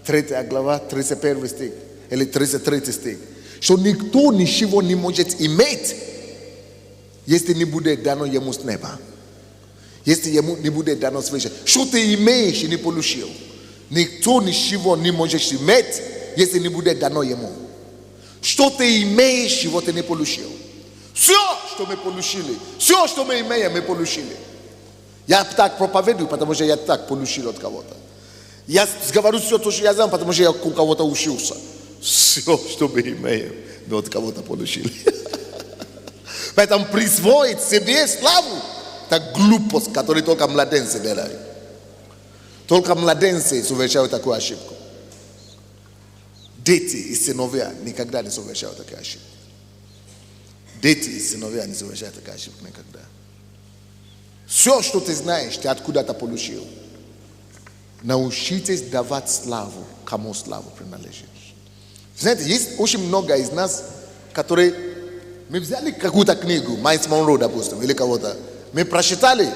3 глава, 31 стих, или 33 стих. Что никто ничего не может иметь, если не будет дано ему с неба. Если ему не будет дано свыше. Что ты имеешь и не получил? Никто ничего не может иметь, если не будет дано ему. Что ты имеешь, чего ты не получил? Все, что мы получили, все, что мы имеем, мы получили. Я так проповедую, потому что я так получил от кого-то. Я говорю все то, что я знаю, потому что я у кого-то учился. Все, что мы имеем, мы от кого-то получили. Поэтому присвоить себе славу – это глупость, которую только младенцы делают. Только младенцы совершают такую ошибку. Дети и сыновья никогда не совершают такую ошибку. Дети и сыновья не совершают такую ошибку никогда. Все, что ты знаешь, ты откуда-то получил. Научитесь давать славу, кому славу принадлежит. Знаете, есть очень много из нас, которые... Мы взяли какую-то книгу, Майлз Монро, допустим, или кого-то. Мы прочитали,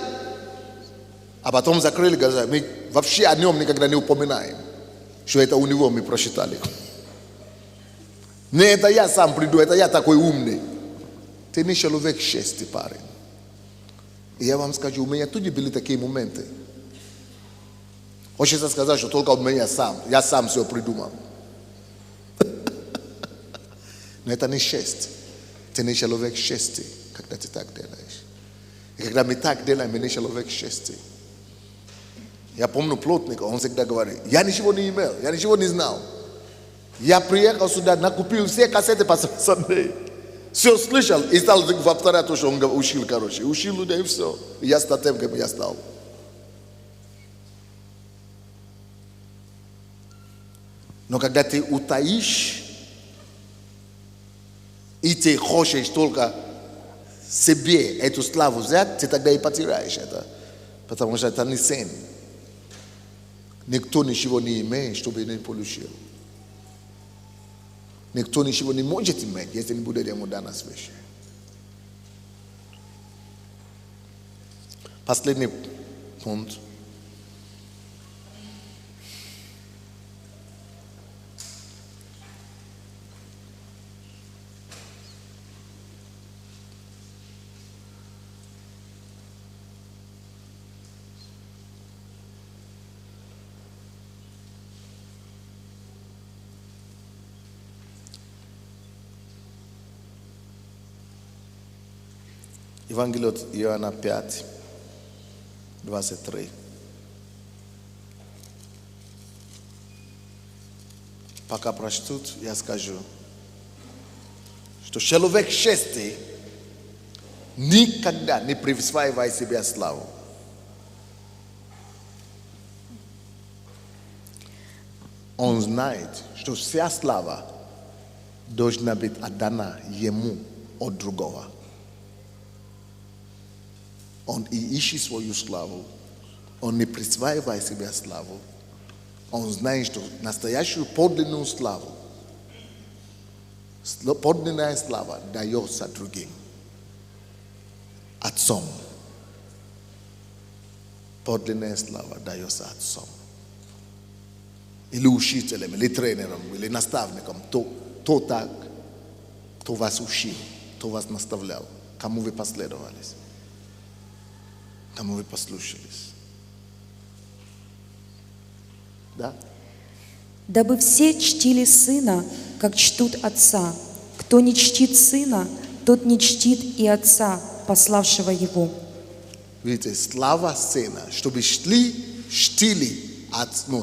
а потом закрыли глаза. Мы вообще о нем никогда не упоминаем, что это у него мы прочитали. Не, это я сам приду, это я такой умный. Ты не человек честный, парень. И я вам скажу, у меня тоже были такие моменты. Хочется сказать, что только у меня сам. Я сам все придумал. Но это не честь. Ты не человек честный, когда ты так делаешь. И когда мы так делаем, мы не человек честный. Я помню плотника, он всегда говорит, я ничего не имел, я ничего не знал. Я приехал сюда, накупил все кассеты по Sunday. Все слышал и стал повторять то, что он учил, короче. Учил людей и все. И я стал тем, кем я стал. Но когда ты утаишь, и ты хочешь только себе эту славу взять, ты тогда и потеряешь это. Потому что это не сын. Никто ничего не имеет, чтобы не получил. Никто ничего не может иметь, если не будет ему дано свыше. Последний пункт. Евангелие от Иоанна 5, 23. Пока прочтут, я скажу, что человек честный никогда не присваивает себе славу. Он знает, что вся слава должна быть отдана ему от другого. Он и ищет свою славу. Он не присваивает себе славу. Он знает, что настоящую подлинную славу, подлинная слава дается другим. Отцом. Подлинная слава дается отцом. Или учителем, или тренером, или наставником. Кто так, кто вас учил, кто вас наставлял, кому вы последовались. Кому вы послушались. Да?
Дабы все чтили Сына, как чтут Отца. Кто не чтит Сына, тот не чтит и Отца, пославшего Его.
Видите, слава Сына, чтобы чтили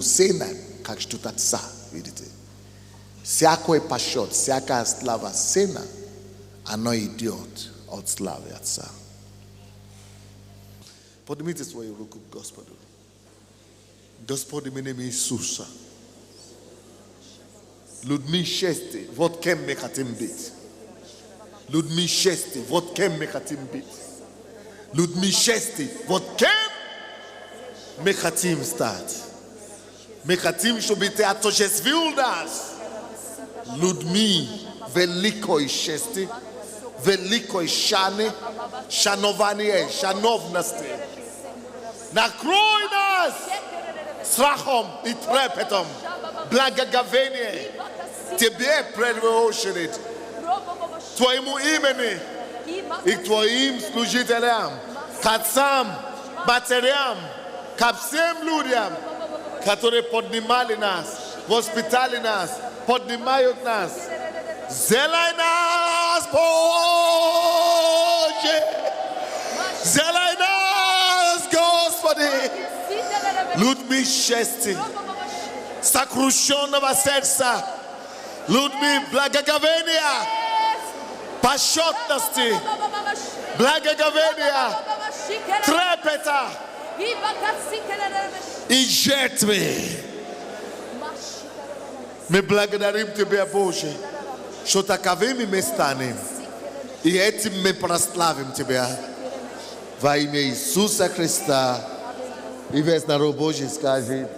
Сына, как чтут Отца. Видите? Всякий почет, всякая слава Сына, оно идет от славы Отца. Поднимите свою руку к Господу. Господи, именем Иисуса. Людьми чести, вот кем мы хотим быть. Людьми чести, вот кем мы хотим быть. Людьми чести, вот кем Мы хотим стать. Мы хотим, чтобы Ты отождествил нас людьми великой чести, великой шаны, шанования, шановности. Накрой нас страхом и трепетом, благоговением Тебе в первую очередь, Твоему имени и к Твоим служителям, к отцам, матерям, ко всем людям, которые поднимали нас, воспитали нас, поднимают нас. Сделай нас, Боже! Сделай нас, Господи! Людьми чести, сокрушенного сердца, людьми благоговения, почетности, благоговения, трепета и жертвы. Мы благодарим Тебя, Боже, что таковыми мы станем, и этим мы прославим Тебя во имя Иисуса Христа. И весь народ Божий скажет: